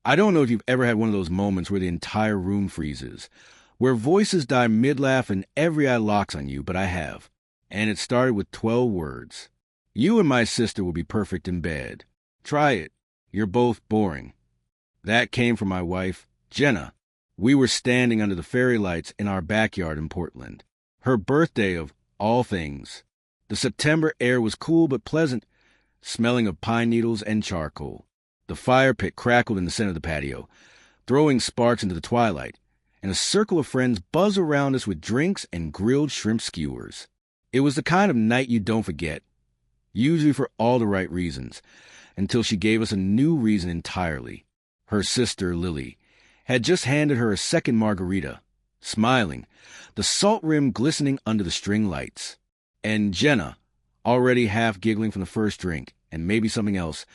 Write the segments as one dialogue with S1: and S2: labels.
S1: I don't know if you've ever had one of those moments where the entire room freezes, where voices die mid-laugh and every eye locks on you, but I have. And it started with 12 words. You and my sister will be perfect in bed. Try it. You're both boring. That came from my wife, Jenna. We were standing under the fairy lights in our backyard in Portland. Her birthday of all things. The September air was cool but pleasant, smelling of pine needles and charcoal. The fire pit crackled in the center of the patio, throwing sparks into the twilight, and a circle of friends buzzed around us with drinks and grilled shrimp skewers. It was the kind of night you don't forget, usually for all the right reasons, until she gave us a new reason entirely. Her sister, Lily, had just handed her a second margarita, smiling, the salt rim glistening under the string lights. And Jenna, already half giggling from the first drink, and maybe something else,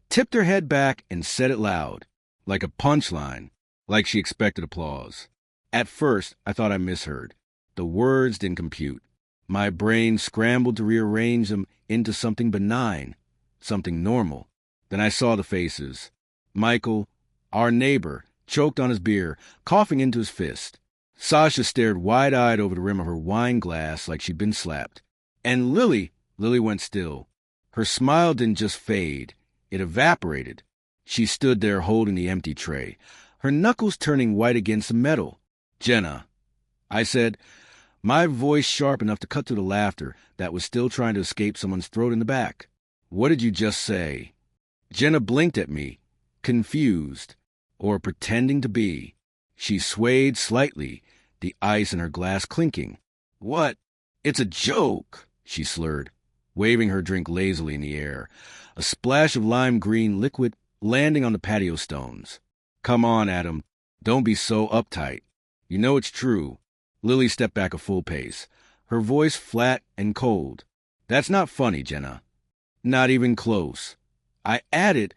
S1: tipped her head back and said it loud, like a punchline, like she expected applause. At first, I thought I misheard. The words didn't compute. My brain scrambled to rearrange them into something benign, something normal. Then I saw the faces. Michael, our neighbor, choked on his beer, coughing into his fist. Sasha stared wide-eyed over the rim of her wine glass like she'd been slapped. And Lily went still. Her smile didn't just fade. It evaporated. She stood there holding the empty tray, her knuckles turning white against the metal. Jenna, I said, my voice sharp enough to cut through the laughter that was still trying to escape someone's throat in the back. What did you just say? Jenna blinked at me, confused, or pretending to be. She swayed slightly, the ice in her glass clinking. What? It's a joke, she slurred, waving her drink lazily in the air, a splash of lime green liquid landing on the patio stones. Come on, Adam. Don't be so uptight. You know it's true. Lily stepped back a full pace, her voice flat and cold. That's not funny, Jenna. Not even close. I added,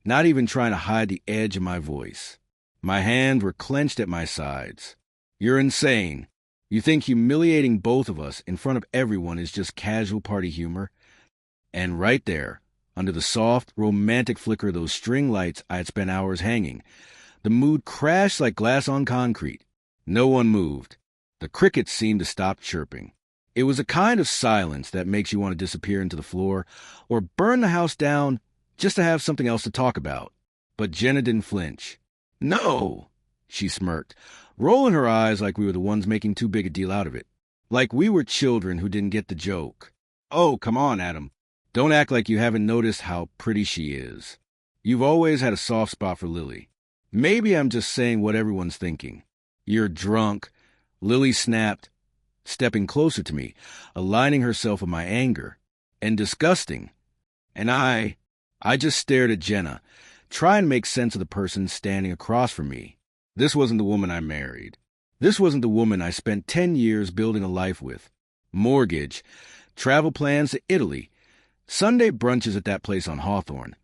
S1: not even trying to hide the edge of my voice. My hands were clenched at my sides. You're insane. You think humiliating both of us in front of everyone is just casual party humor? And right there, under the soft, romantic flicker of those string lights I had spent hours hanging, the mood crashed like glass on concrete. No one moved. The crickets seemed to stop chirping. It was a kind of silence that makes you want to disappear into the floor or burn the house down just to have something else to talk about. But Jenna didn't flinch. No, she smirked, rolling her eyes like we were the ones making too big a deal out of it. Like we were children who didn't get the joke. Oh, come on, Adam. Don't act like you haven't noticed how pretty she is. You've always had a soft spot for Lily. Maybe I'm just saying what everyone's thinking. You're drunk. Lily snapped, stepping closer to me, aligning herself with my anger. And disgusting. And I just stared at Jenna, trying to make sense of the person standing across from me. This wasn't the woman I married. This wasn't the woman I spent 10 years building a life with. Mortgage, travel plans to Italy, Sunday brunches at that place on Hawthorne,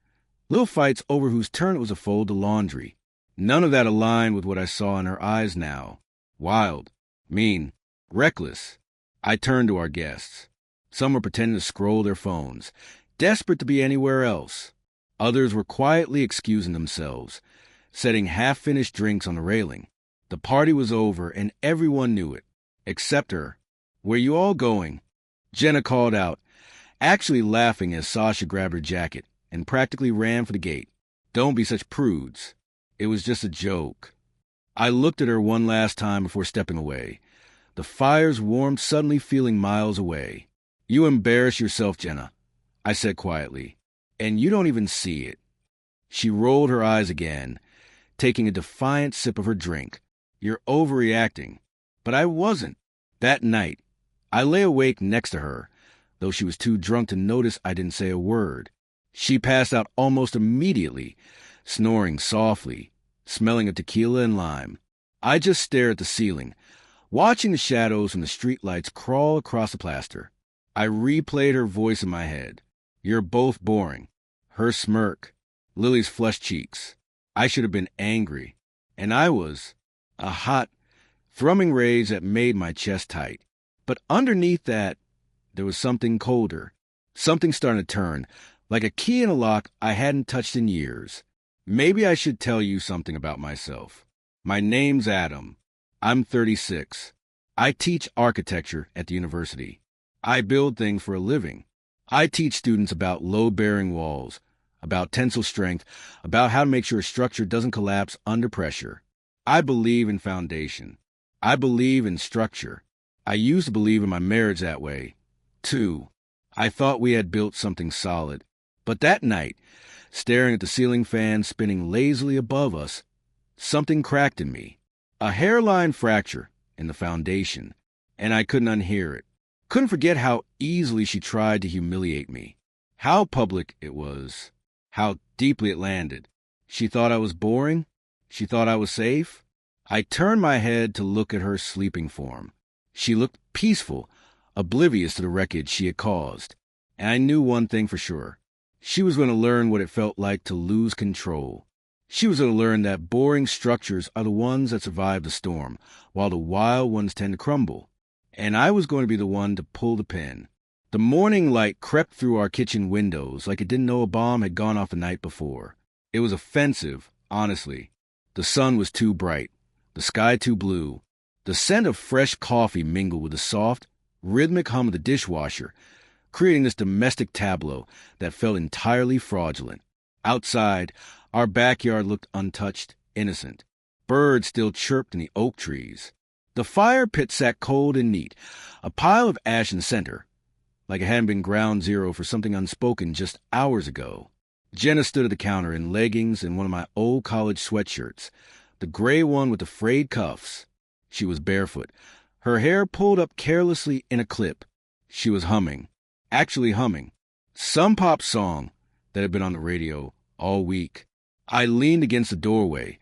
S1: little fights over whose turn it was to fold the laundry. None of that aligned with what I saw in her eyes now. Wild, mean, reckless. I turned to our guests. Some were pretending to scroll their phones, desperate to be anywhere else. Others were quietly excusing themselves, setting half-finished drinks on the railing. The party was over, and everyone knew it, except her. Where you all going? Jenna called out, actually laughing as Sasha grabbed her jacket and practically ran for the gate. Don't be such prudes. It was just a joke. I looked at her one last time before stepping away, the fires warmed suddenly feeling miles away. You embarrass yourself, Jenna, I said quietly, and you don't even see it. She rolled her eyes again, taking a defiant sip of her drink. You're overreacting. But I wasn't. That night, I lay awake next to her, though she was too drunk to notice I didn't say a word. She passed out almost immediately, snoring softly, smelling of tequila and lime. I just stared at the ceiling, watching the shadows from the streetlights crawl across the plaster. I replayed her voice in my head. You're both boring. Her smirk. Lily's flushed cheeks. I should have been angry. And I was. A hot, thrumming rage that made my chest tight. But underneath that, there was something colder. Something starting to turn, like a key in a lock I hadn't touched in years. Maybe I should tell you something about myself. My name's Adam. I'm 36. I teach architecture at the university. I build things for a living. I teach students about load-bearing walls, about tensile strength, about how to make sure a structure doesn't collapse under pressure. I believe in foundation. I believe in structure. I used to believe in my marriage that way, too. I thought we had built something solid. But that night, staring at the ceiling fan spinning lazily above us, something cracked in me. A hairline fracture in the foundation, and I couldn't unhear it. Couldn't forget how easily she tried to humiliate me. How public it was. How deeply it landed. She thought I was boring. She thought I was safe. I turned my head to look at her sleeping form. She looked peaceful, oblivious to the wreckage she had caused. And I knew one thing for sure. She was going to learn what it felt like to lose control. She was going to learn that boring structures are the ones that survive the storm, while the wild ones tend to crumble. And I was going to be the one to pull the pin. The morning light crept through our kitchen windows like it didn't know a bomb had gone off the night before. It was offensive, honestly. The sun was too bright, the sky too blue. The scent of fresh coffee mingled with the soft, rhythmic hum of the dishwasher, creating this domestic tableau that felt entirely fraudulent. Outside, our backyard looked untouched, innocent. Birds still chirped in the oak trees. The fire pit sat cold and neat, a pile of ash in the center, like it hadn't been ground zero for something unspoken just hours ago. Jenna stood at the counter in leggings and one of my old college sweatshirts, the gray one with the frayed cuffs. She was barefoot, her hair pulled up carelessly in a clip. She was humming, actually humming, some pop song that had been on the radio all week. I leaned against the doorway,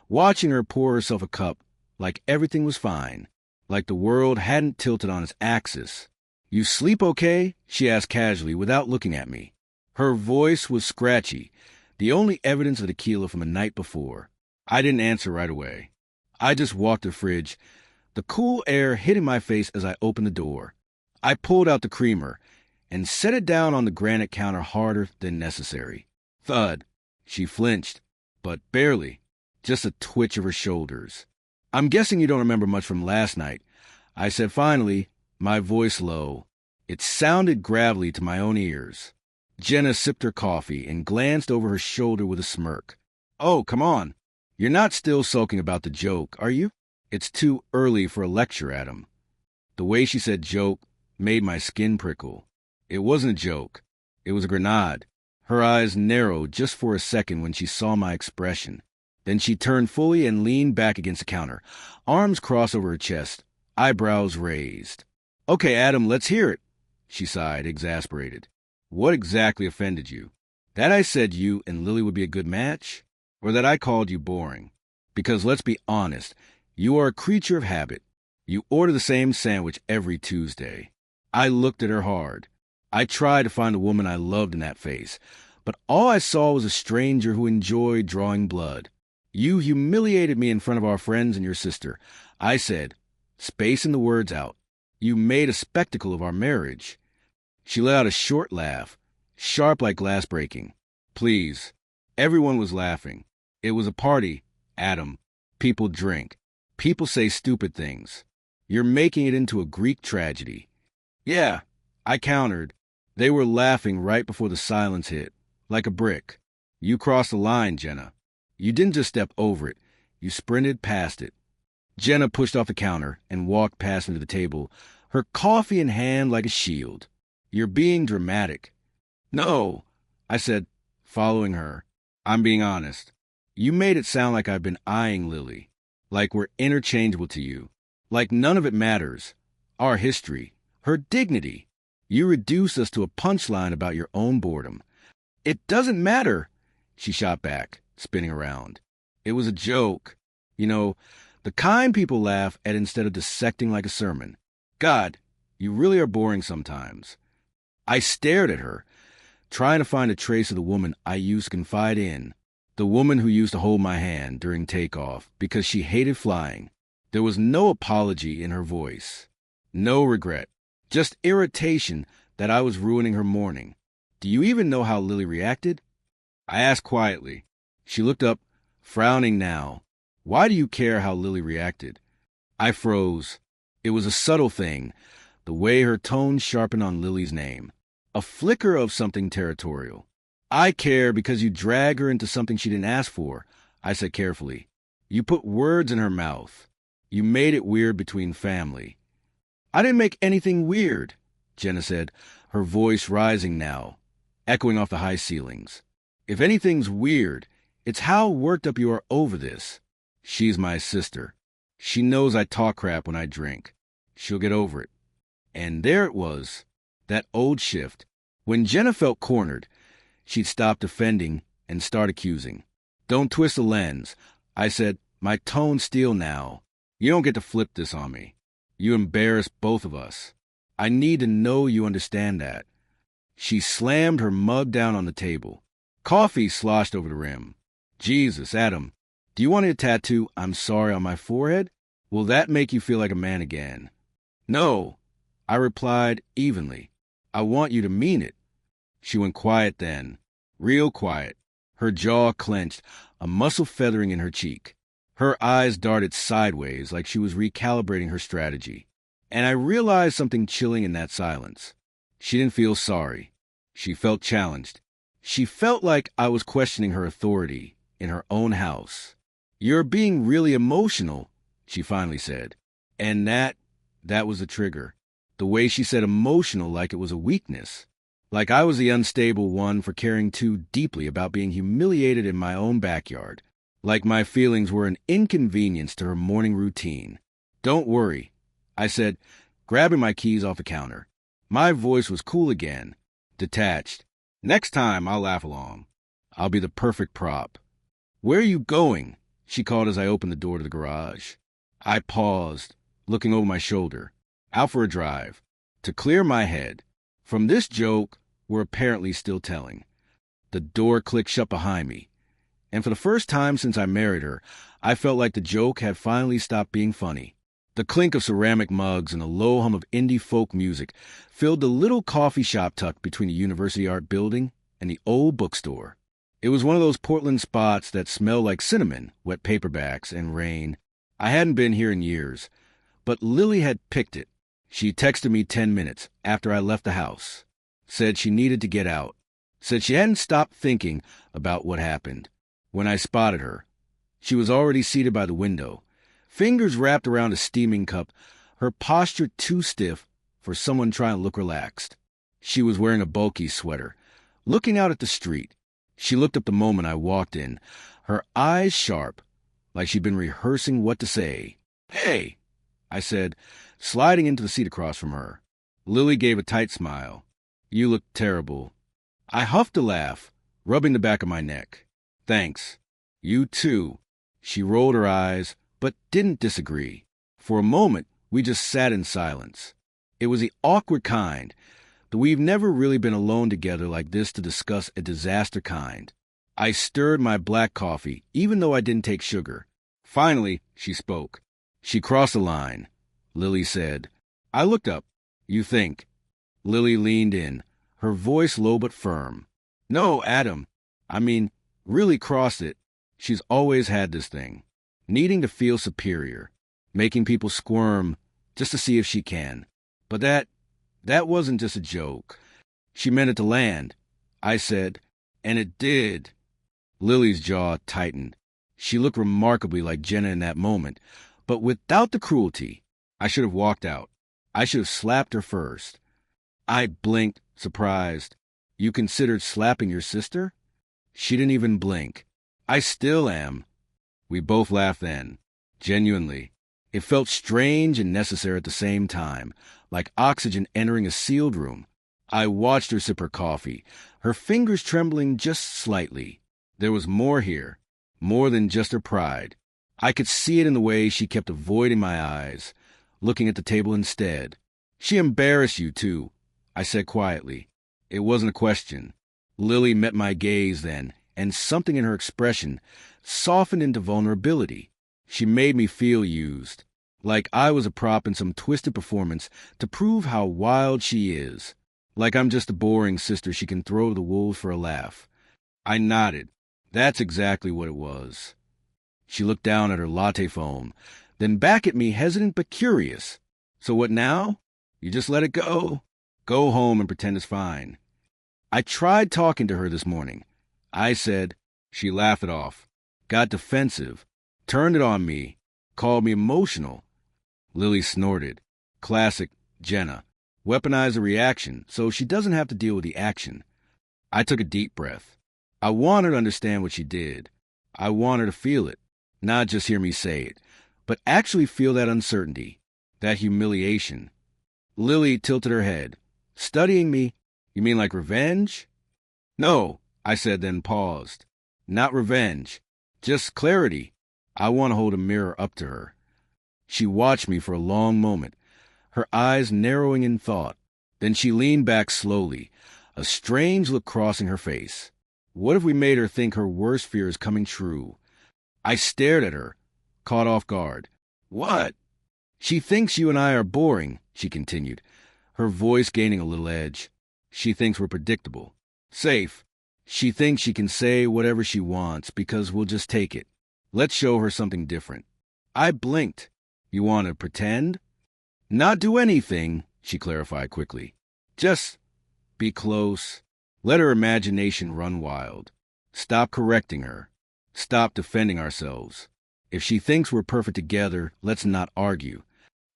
S1: watching her pour herself a cup like everything was fine, like the world hadn't tilted on its axis. "You sleep okay?" she asked casually without looking at me. Her voice was scratchy, the only evidence of tequila from the night before. I didn't answer right away. I just walked to the fridge, the cool air hitting my face as I opened the door. I pulled out the creamer and set it down on the granite counter harder than necessary. Thud. She flinched, but barely, just a twitch of her shoulders. "I'm guessing you don't remember much from last night," I said finally, my voice low. It sounded gravelly to my own ears. Jenna sipped her coffee and glanced over her shoulder with a smirk. "Oh, come on. You're not still sulking about the joke, are you?" "It's too early for a lecture, Adam." The way she said joke made my skin prickle. It wasn't a joke. It was a grenade. Her eyes narrowed just for a second when she saw my expression. Then she turned fully and leaned back against the counter, arms crossed over her chest, eyebrows raised. "Okay, Adam, let's hear it," she sighed, exasperated. "What exactly offended you? That I said you and Lily would be a good match? Or that I called you boring? Because let's be honest, you are a creature of habit. You order the same sandwich every Tuesday." I looked at her hard. I tried to find a woman I loved in that face, but all I saw was a stranger who enjoyed drawing blood. "You humiliated me in front of our friends and your sister," I said, spacing the words out. "You made a spectacle of our marriage." She let out a short laugh, sharp like glass breaking. "Please." Everyone was laughing. It was a party, Adam. People drink. People say stupid things. You're making it into a Greek tragedy. "Yeah," I countered. They were laughing right before the silence hit, like a brick. "You crossed the line, Jenna. You didn't just step over it. You sprinted past it." Jenna pushed off the counter and walked past me to the table, her coffee in hand like a shield. "You're being dramatic." "No," I said, following her. "I'm being honest. You made it sound like I've been eyeing Lily, like we're interchangeable to you, like none of it matters. Our history, her dignity. You reduced us to a punchline about your own boredom." "It doesn't matter," she shot back, spinning around. "It was a joke. You know, the kind people laugh at instead of dissecting like a sermon. God, you really are boring sometimes." I stared at her, trying to find a trace of the woman I used to confide in, the woman who used to hold my hand during takeoff because she hated flying. There was no apology in her voice, no regret, just irritation that I was ruining her morning. "Do you even know how Lily reacted?" I asked quietly. She looked up, frowning now. Why do you care how Lily reacted? I froze. It was a subtle thing, the way her tone sharpened on Lily's name. A flicker of something territorial. I care because you drag her into something she didn't ask for, I said carefully. You put words in her mouth. You made it weird between family. I didn't make anything weird, Jenna said, her voice rising now, echoing off the high ceilings. If anything's weird, it's how worked up you are over this. She's my sister. She knows I talk crap when I drink. She'll get over it. And there it was, that old shift. When Jenna felt cornered, she'd stop defending and start accusing. Don't twist the lens. I said, my tone's steel now. You don't get to flip this on me. You embarrass both of us. I need to know you understand that. She slammed her mug down on the table. Coffee sloshed over the rim. Jesus, Adam, do you want a tattoo, I'm sorry, on my forehead? Will that make you feel like a man again? No, I replied evenly. I want you to mean it. She went quiet then, real quiet. Her jaw clenched, a muscle feathering in her cheek. Her eyes darted sideways like she was recalibrating her strategy. And I realized something chilling in that silence. She didn't feel sorry. She felt challenged. She felt like I was questioning her authority in her own house. You're being really emotional, she finally said. And that was the trigger. The way she said emotional like it was a weakness. Like I was the unstable one for caring too deeply about being humiliated in my own backyard. Like my feelings were an inconvenience to her morning routine. Don't worry, I said, grabbing my keys off the counter. My voice was cool again, detached. Next time I'll laugh along. I'll be the perfect prop. Where are you going? She called as I opened the door to the garage. I paused, looking over my shoulder. Out for a drive. To clear my head. From this joke, we're apparently still telling. The door clicked shut behind me. And for the first time since I married her, I felt like the joke had finally stopped being funny. The clink of ceramic mugs and the low hum of indie folk music filled the little coffee shop tucked between the University Art Building and the old bookstore. It was one of those Portland spots that smell like cinnamon, wet paperbacks, and rain. I hadn't been here in years, but Lily had picked it. She texted me 10 minutes after I left the house. Said she needed to get out. Said she hadn't stopped thinking about what happened. When I spotted her, she was already seated by the window, fingers wrapped around a steaming cup, her posture too stiff for someone trying to look relaxed. She was wearing a bulky sweater, looking out at the street. She looked up the moment I walked in, her eyes sharp, like she'd been rehearsing what to say. Hey, I said, sliding into the seat across from her. Lily gave a tight smile. You look terrible. I huffed a laugh, rubbing the back of my neck. Thanks. You too. She rolled her eyes, but didn't disagree. For a moment, we just sat in silence. It was the awkward kind, that we've never really been alone together like this to discuss a disaster kind. I stirred my black coffee, even though I didn't take sugar. Finally, she spoke. She crossed the line. Lily said. I looked up. You think? Lily leaned in, her voice low but firm. No, Adam. I mean, really crossed it. She's always had this thing. Needing to feel superior. Making people squirm just to see if she can. But that wasn't just a joke. She meant it to land. I said, and it did. Lily's jaw tightened. She looked remarkably like Jenna in that moment, but without the cruelty. I should have walked out. I should have slapped her first. I blinked, surprised. You considered slapping your sister? She didn't even blink. I still am. We both laughed then. Genuinely. It felt strange and necessary at the same time, like oxygen entering a sealed room. I watched her sip her coffee, her fingers trembling just slightly. There was more here, more than just her pride. I could see it in the way she kept avoiding my eyes, looking at the table instead. She embarrassed you, too, I said quietly. It wasn't a question. Lily met my gaze then, and something in her expression softened into vulnerability. She made me feel used, like I was a prop in some twisted performance to prove how wild she is, like I'm just a boring sister she can throw to the wolves for a laugh. I nodded, That's exactly what it was. She looked down at her latte foam, then back at me, hesitant but curious. So what now? You just let it go? Go home and pretend it's fine. I tried talking to her this morning. I said. She laughed it off, got defensive, turned it on me, called me emotional. Lily snorted. Classic Jenna. Weaponize a reaction so she doesn't have to deal with the action. I took a deep breath. I want her to understand what she did. I want her to feel it, not just hear me say it, but actually feel that uncertainty, that humiliation. Lily tilted her head. Studying me? You mean like revenge? No, I said, then paused. Not revenge. Just clarity. I want to hold a mirror up to her. She watched me for a long moment, her eyes narrowing in thought. Then she leaned back slowly, a strange look crossing her face. What if we made her think her worst fear is coming true? I stared at her, caught off guard. What? She thinks you and I are boring, she continued, her voice gaining a little edge. She thinks we're predictable. Safe. She thinks she can say whatever she wants because we'll just take it. Let's show her something different. I blinked. You want to pretend? Not do anything, she clarified quickly. Just be close. Let her imagination run wild. Stop correcting her. Stop defending ourselves. If she thinks we're perfect together, let's not argue.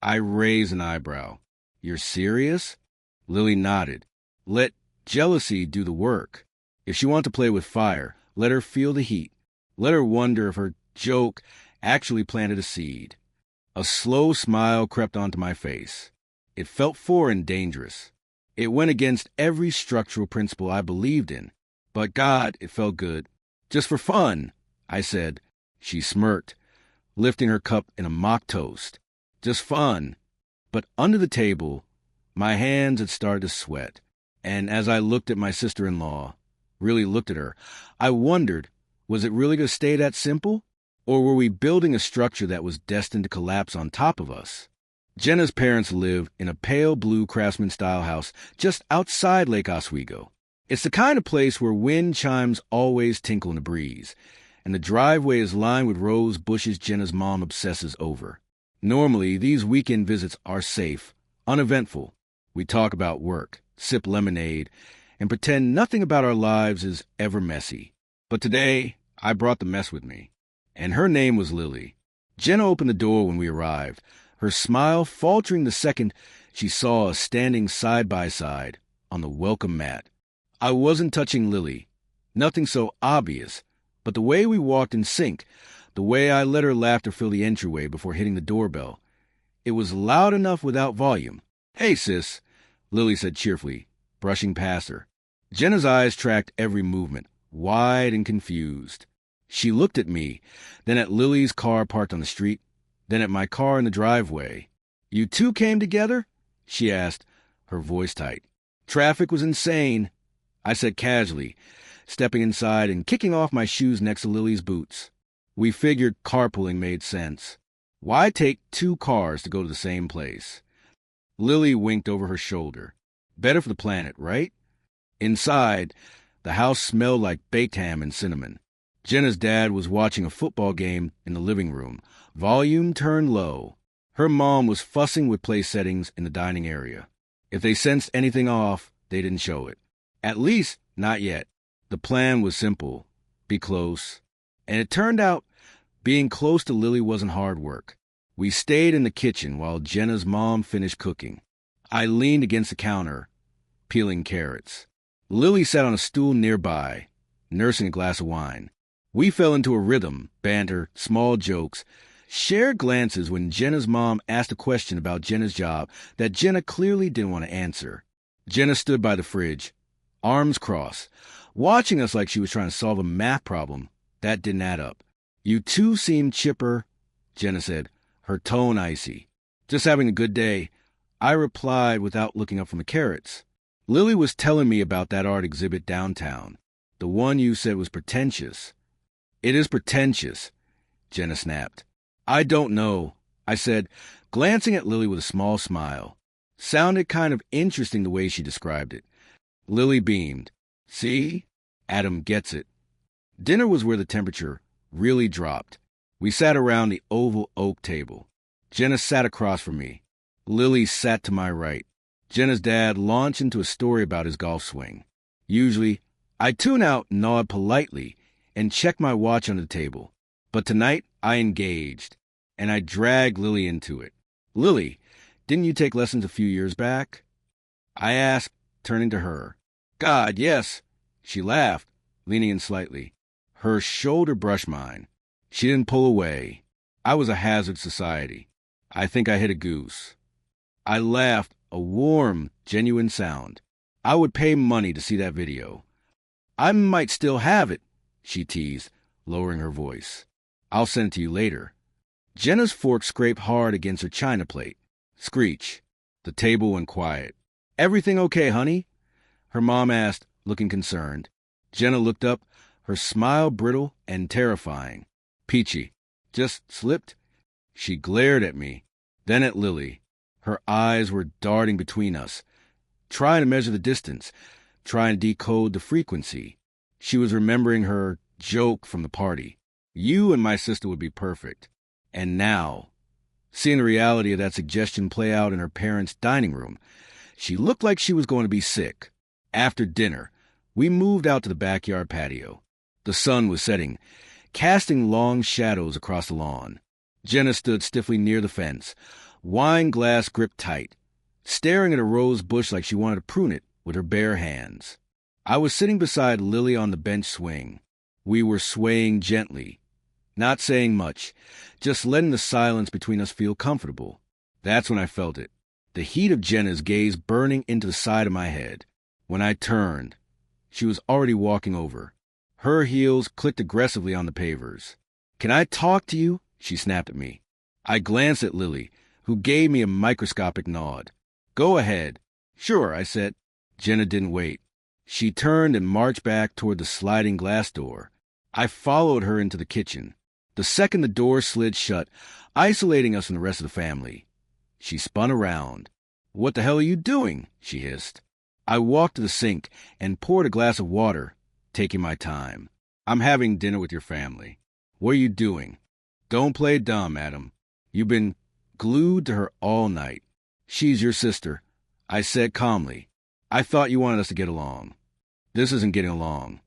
S1: I raised an eyebrow. You're serious? Lily nodded. Let jealousy do the work. If she wants to play with fire, let her feel the heat. Let her wonder if her joke actually planted a seed. A slow smile crept onto my face. It felt foreign, dangerous. It went against every structural principle I believed in. But God, it felt good. Just for fun, I said. She smirked, lifting her cup in a mock toast. Just fun. But under the table, my hands had started to sweat. And as I looked at my sister-in-law, really looked at her, I wondered, was it really going to stay that simple? Or were we building a structure that was destined to collapse on top of us? Jenna's parents live in a pale blue craftsman-style house just outside Lake Oswego. It's the kind of place where wind chimes always tinkle in the breeze, and the driveway is lined with rose bushes Jenna's mom obsesses over. Normally, these weekend visits are safe, uneventful. We talk about work, sip lemonade, and pretend nothing about our lives is ever messy. But today, I brought the mess with me. And her name was Lily. Jenna opened the door when we arrived, her smile faltering the second she saw us standing side by side on the welcome mat. I wasn't touching Lily. Nothing so obvious, but the way we walked in sync, the way I let her laughter fill the entryway before hitting the doorbell. It was loud enough without volume. Hey, sis, Lily said cheerfully, brushing past her. Jenna's eyes tracked every movement, wide and confused. She looked at me, then at Lily's car parked on the street, then at my car in the driveway. You two came together? She asked, her voice tight. Traffic was insane, I said casually, stepping inside and kicking off my shoes next to Lily's boots. We figured carpooling made sense. Why take two cars to go to the same place? Lily winked over her shoulder. Better for the planet, right? Inside, the house smelled like baked ham and cinnamon. Jenna's dad was watching a football game in the living room, volume turned low. Her mom was fussing with place settings in the dining area. If they sensed anything off, they didn't show it. At least, not yet. The plan was simple. Be close. And it turned out, being close to Lily wasn't hard work. We stayed in the kitchen while Jenna's mom finished cooking. I leaned against the counter, peeling carrots. Lily sat on a stool nearby, nursing a glass of wine. We fell into a rhythm, banter, small jokes, shared glances when Jenna's mom asked a question about Jenna's job that Jenna clearly didn't want to answer. Jenna stood by the fridge, arms crossed, watching us like she was trying to solve a math problem. That didn't add up. You two seem chipper, Jenna said, her tone icy. Just having a good day, I replied without looking up from the carrots. Lily was telling me about that art exhibit downtown, the one you said was pretentious. It is pretentious, Jenna snapped. I don't know, I said, glancing at Lily with a small smile. Sounded kind of interesting the way she described it. Lily beamed. See? Adam gets it. Dinner was where the temperature really dropped. We sat around the oval oak table. Jenna sat across from me. Lily sat to my right. Jenna's dad launched into a story about his golf swing. Usually, I tune out, nod politely, and check my watch on the table. But tonight, I engaged, and I dragged Lily into it. Lily, didn't you take lessons a few years back? I asked, turning to her. God, yes. She laughed, leaning in slightly. Her shoulder brushed mine. She didn't pull away. I was a hazard society. I think I hit a goose. I laughed, a warm, genuine sound. I would pay money to see that video. I might still have it, she teased, lowering her voice. I'll send it to you later. Jenna's fork scraped hard against her china plate. Screech. The table went quiet. Everything okay, honey? Her mom asked, looking concerned. Jenna looked up, her smile brittle and terrifying. Peachy. Just slipped? She glared at me, then at Lily. Her eyes were darting between us, trying to measure the distance, trying to decode the frequency. She was remembering her joke from the party. You and my sister would be perfect. And now, seeing the reality of that suggestion play out in her parents' dining room, she looked like she was going to be sick. After dinner, we moved out to the backyard patio. The sun was setting, casting long shadows across the lawn. Jenna stood stiffly near the fence, wine glass gripped tight, staring at a rose bush like she wanted to prune it with her bare hands. I was sitting beside Lily on the bench swing. We were swaying gently, not saying much, just letting the silence between us feel comfortable. That's when I felt it, the heat of Jenna's gaze burning into the side of my head. When I turned, she was already walking over. Her heels clicked aggressively on the pavers. Can I talk to you? She snapped at me. I glanced at Lily, who gave me a microscopic nod. Go ahead. Sure, I said. Jenna didn't wait. She turned and marched back toward the sliding glass door. I followed her into the kitchen. The second the door slid shut, isolating us from the rest of the family. She spun around. What the hell are you doing? She hissed. I walked to the sink and poured a glass of water, taking my time. I'm having dinner with your family. What are you doing? Don't play dumb, Adam. You've been glued to her all night. She's your sister, I said calmly. I thought you wanted us to get along. This isn't getting along.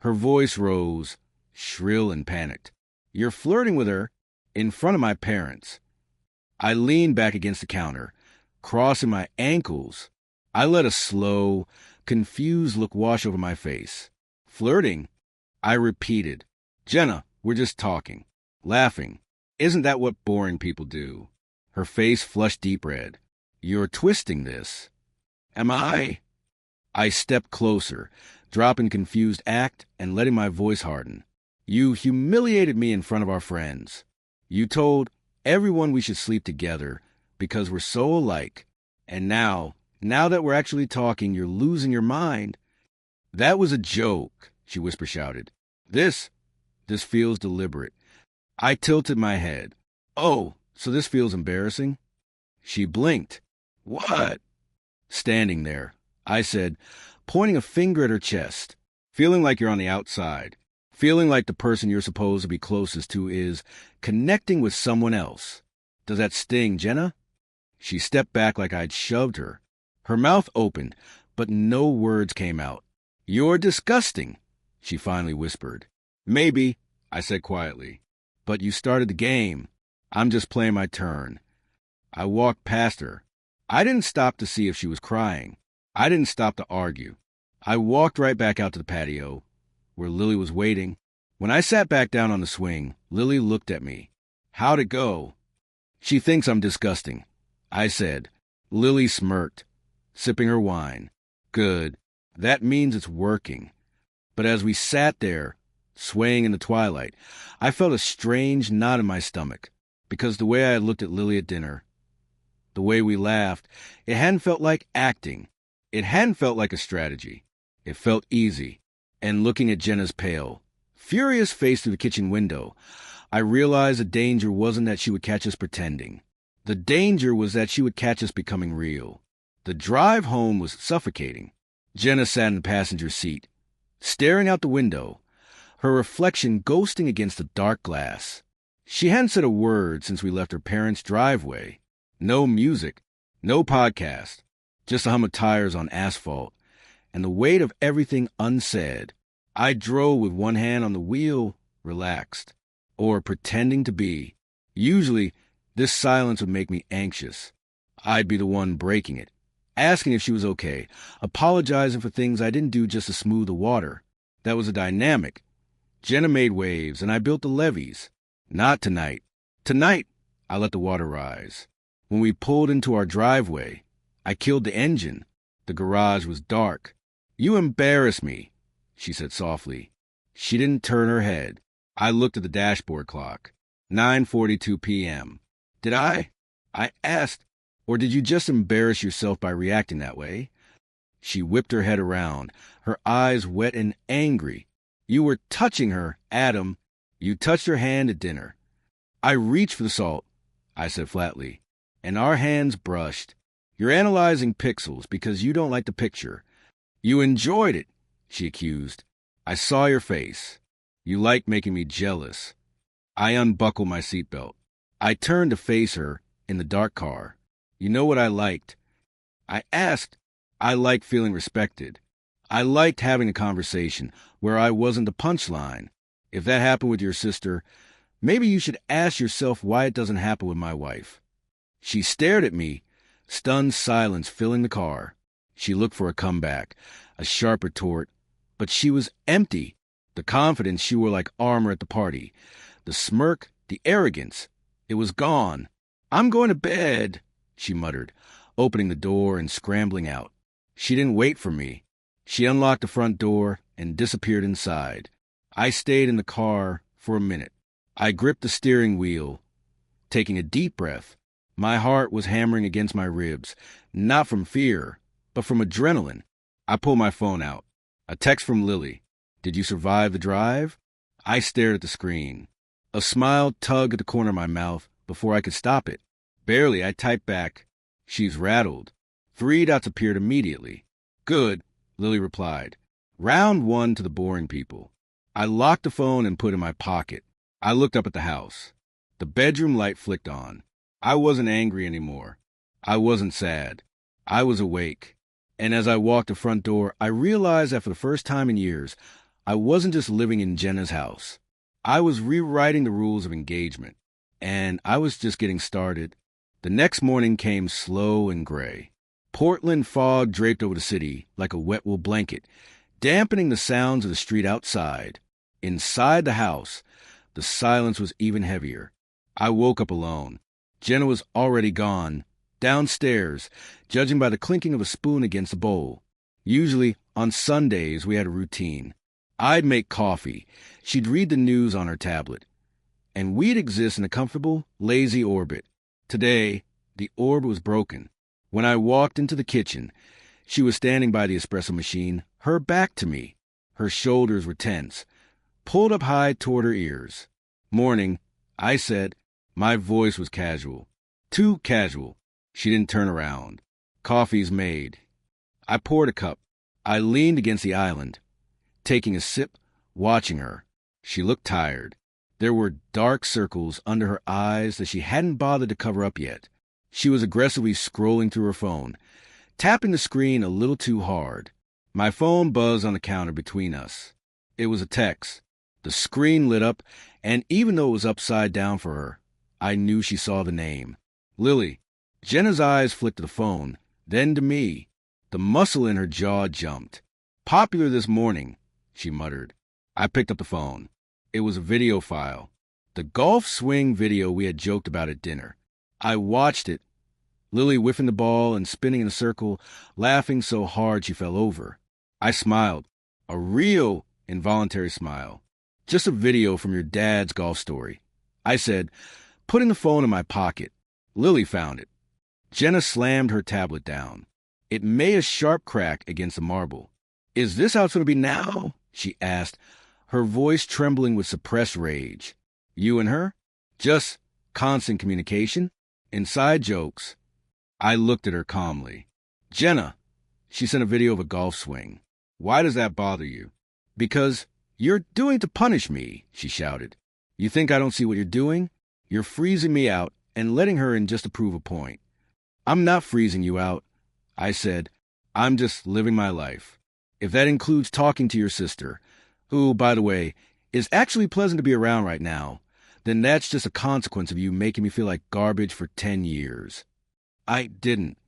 S1: Her voice rose, shrill and panicked. You're flirting with her in front of my parents. I leaned back against the counter, crossing my ankles. I let a slow, confused look wash over my face. Flirting? I repeated. Jenna, we're just talking. Laughing. Isn't that what boring people do? Her face flushed deep red. You're twisting this. Am I? I stepped closer, dropping confused act and letting my voice harden. You humiliated me in front of our friends. You told everyone we should sleep together because we're so alike. And now that we're actually talking, you're losing your mind. That was a joke, she whisper shouted. This feels deliberate. I tilted my head. Oh, so this feels embarrassing? She blinked. What? Standing there, I said, pointing a finger at her chest. Feeling like you're on the outside. Feeling like the person you're supposed to be closest to is connecting with someone else. Does that sting, Jenna? She stepped back like I'd shoved her. Her mouth opened, but no words came out. You're disgusting, she finally whispered. Maybe, I said quietly. But you started the game. I'm just playing my turn. I walked past her. I didn't stop to see if she was crying. I didn't stop to argue. I walked right back out to the patio, where Lily was waiting. When I sat back down on the swing, Lily looked at me. How'd it go? She thinks I'm disgusting, I said. Lily smirked, sipping her wine. Good. That means it's working. But as we sat there, swaying in the twilight, I felt a strange knot in my stomach, because the way I had looked at Lily at dinner, the way we laughed, it hadn't felt like acting. It hadn't felt like a strategy. It felt easy. And looking at Jenna's pale, furious face through the kitchen window, I realized the danger wasn't that she would catch us pretending. The danger was that she would catch us becoming real. The drive home was suffocating. Jenna sat in the passenger seat, staring out the window, her reflection ghosting against the dark glass. She hadn't said a word since we left her parents' driveway. No music, no podcast, just a hum of tires on asphalt, and the weight of everything unsaid. I drove with one hand on the wheel, relaxed, or pretending to be. Usually, this silence would make me anxious. I'd be the one breaking it, asking if she was okay, apologizing for things I didn't do just to smooth the water. That was a dynamic. Jenna made waves, and I built the levees. Not tonight. Tonight, I let the water rise. When we pulled into our driveway, I killed the engine. The garage was dark. "You embarrass me," she said softly. She didn't turn her head. I looked at the dashboard clock. 9:42 p.m. "Did I asked, or did you just embarrass yourself by reacting that way?" She whipped her head around, her eyes wet and angry. "You were touching her, Adam. You touched her hand at dinner." "I reached for the salt," I said flatly, "and our hands brushed. You're analyzing pixels because you don't like the picture." "You enjoyed it," she accused. "I saw your face. You like making me jealous." I unbuckled my seatbelt. I turned to face her in the dark car. "You know what I liked?" I asked. "I liked feeling respected. I liked having a conversation where I wasn't the punchline. If that happened with your sister, maybe you should ask yourself why it doesn't happen with my wife." She stared at me, stunned silence filling the car. She looked for a comeback, a sharp retort, but she was empty. The confidence she wore like armor at the party, the smirk, the arrogance, it was gone. "I'm going to bed," she muttered, opening the door and scrambling out. She didn't wait for me. She unlocked the front door and disappeared inside. I stayed in the car for a minute. I gripped the steering wheel, taking a deep breath. My heart was hammering against my ribs, not from fear, but from adrenaline. I pulled my phone out. A text from Lily. "Did you survive the drive?" I stared at the screen. A smile tugged at the corner of my mouth before I could stop it. Barely, I typed back, "She's rattled." 3 dots appeared immediately. "Good," Lily replied. Round 1 to the boring people. I locked the phone and put it in my pocket. I looked up at the house. The bedroom light flicked on. I wasn't angry anymore. I wasn't sad. I was awake. And as I walked the front door, I realized that for the first time in years, I wasn't just living in Jenna's house. I was rewriting the rules of engagement. And I was just getting started. The next morning came slow and gray. Portland fog draped over the city like a wet wool blanket, dampening the sounds of the street outside. Inside the house, the silence was even heavier. I woke up alone. Jenna was already gone, downstairs, judging by the clinking of a spoon against a bowl. Usually, on Sundays, we had a routine. I'd make coffee. She'd read the news on her tablet. And we'd exist in a comfortable, lazy orbit. Today, the orb was broken. When I walked into the kitchen, she was standing by the espresso machine, her back to me. Her shoulders were tense, pulled up high toward her ears. "Morning," I said. My voice was casual. Too casual. She didn't turn around. "Coffee's made." I poured a cup. I leaned against the island, taking a sip, watching her. She looked tired. There were dark circles under her eyes that she hadn't bothered to cover up yet. She was aggressively scrolling through her phone, tapping the screen a little too hard. My phone buzzed on the counter between us. It was a text. The screen lit up, and even though it was upside down for her, I knew she saw the name. "Lily." Jenna's eyes flicked to the phone, then to me. The muscle in her jaw jumped. "Popular this morning," she muttered. I picked up the phone. It was a video file. The golf swing video we had joked about at dinner. I watched it, Lily whiffing the ball and spinning in a circle, laughing so hard she fell over. I smiled. A real involuntary smile. "Just a video from your dad's golf story," I said, putting the phone in my pocket. Lily found it. Jenna slammed her tablet down. It made a sharp crack against the marble. "Is this how it's going to be now?" she asked, her voice trembling with suppressed rage. "You and her? Just constant communication? Inside jokes?" I looked at her calmly. "Jenna," she sent a video of a golf swing. "Why does that bother you?" "Because "You're doing to punish me," she shouted. "You think I don't see what you're doing? You're freezing me out and letting her in just to prove a point." "I'm not freezing you out," I said. "I'm just living my life. If that includes talking to your sister, who, by the way, is actually pleasant to be around right now, then that's just a consequence of you making me feel like garbage for 10 years. I didn't.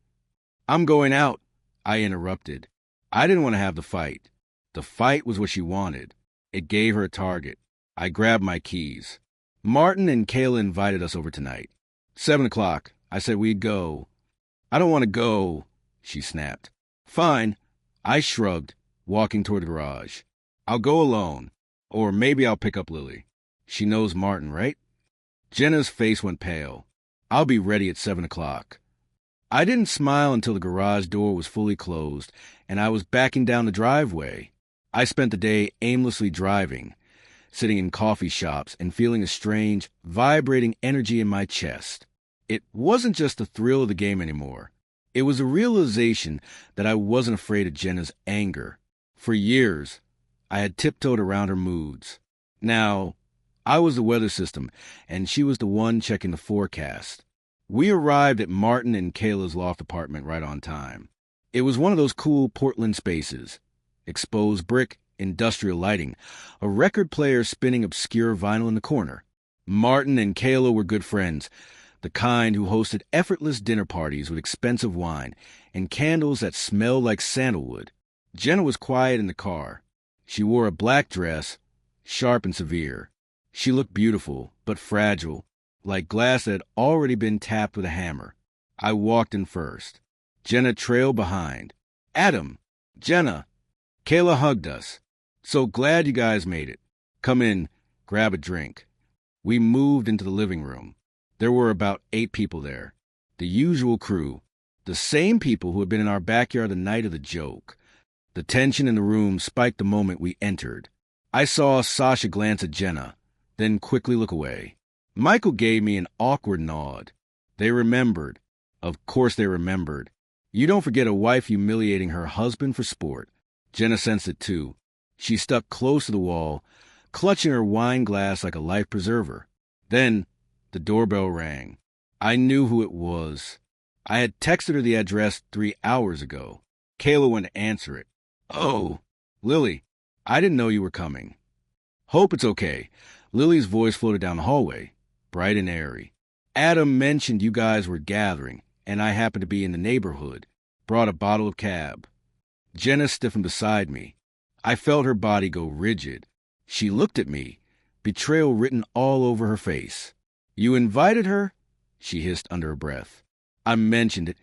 S1: "I'm going out," I interrupted. I didn't want to have the fight. The fight was what she wanted. It gave her a target. I grabbed my keys. "Martin and Kayla invited us over tonight. 7 o'clock. I said we'd go." "I don't want to go," she snapped. "Fine." I shrugged, walking toward the garage. "I'll go alone. Or maybe I'll pick up Lily. She knows Martin, right?" Jenna's face went pale. "I'll be ready at 7 o'clock. I didn't smile until the garage door was fully closed and I was backing down the driveway. I spent the day aimlessly driving, sitting in coffee shops and feeling a strange, vibrating energy in my chest. It wasn't just the thrill of the game anymore. It was a realization that I wasn't afraid of Jenna's anger. For years, I had tiptoed around her moods. Now, I was the weather system, and she was the one checking the forecast. We arrived at Martin and Kayla's loft apartment right on time. It was one of those cool Portland spaces. Exposed brick, industrial lighting, a record player spinning obscure vinyl in the corner. Martin and Kayla were good friends, the kind who hosted effortless dinner parties with expensive wine and candles that smelled like sandalwood. Jenna was quiet in the car. She wore a black dress, sharp and severe. She looked beautiful, but fragile, like glass that had already been tapped with a hammer. I walked in first. Jenna trailed behind. "Adam! Jenna!" Kayla hugged us. "So glad you guys made it. Come in, grab a drink." We moved into the living room. There were about 8 people there. The usual crew. The same people who had been in our backyard the night of the joke. The tension in the room spiked the moment we entered. I saw Sasha glance at Jenna, then quickly look away. Michael gave me an awkward nod. They remembered. Of course they remembered. You don't forget a wife humiliating her husband for sport. Jenna sensed it too. She stuck close to the wall, clutching her wine glass like a life preserver. Then the doorbell rang. I knew who it was. I had texted her the address 3 hours ago. Kayla went to answer it. "Oh, Lily, I didn't know you were coming." "Hope it's okay." Lily's voice floated down the hallway, bright and airy. "Adam mentioned you guys were gathering, and I happened to be in the neighborhood. Brought a bottle of cab." Jenna stiffened beside me. I felt her body go rigid. She looked at me, betrayal written all over her face. "You invited her?" she hissed under her breath. I mentioned it.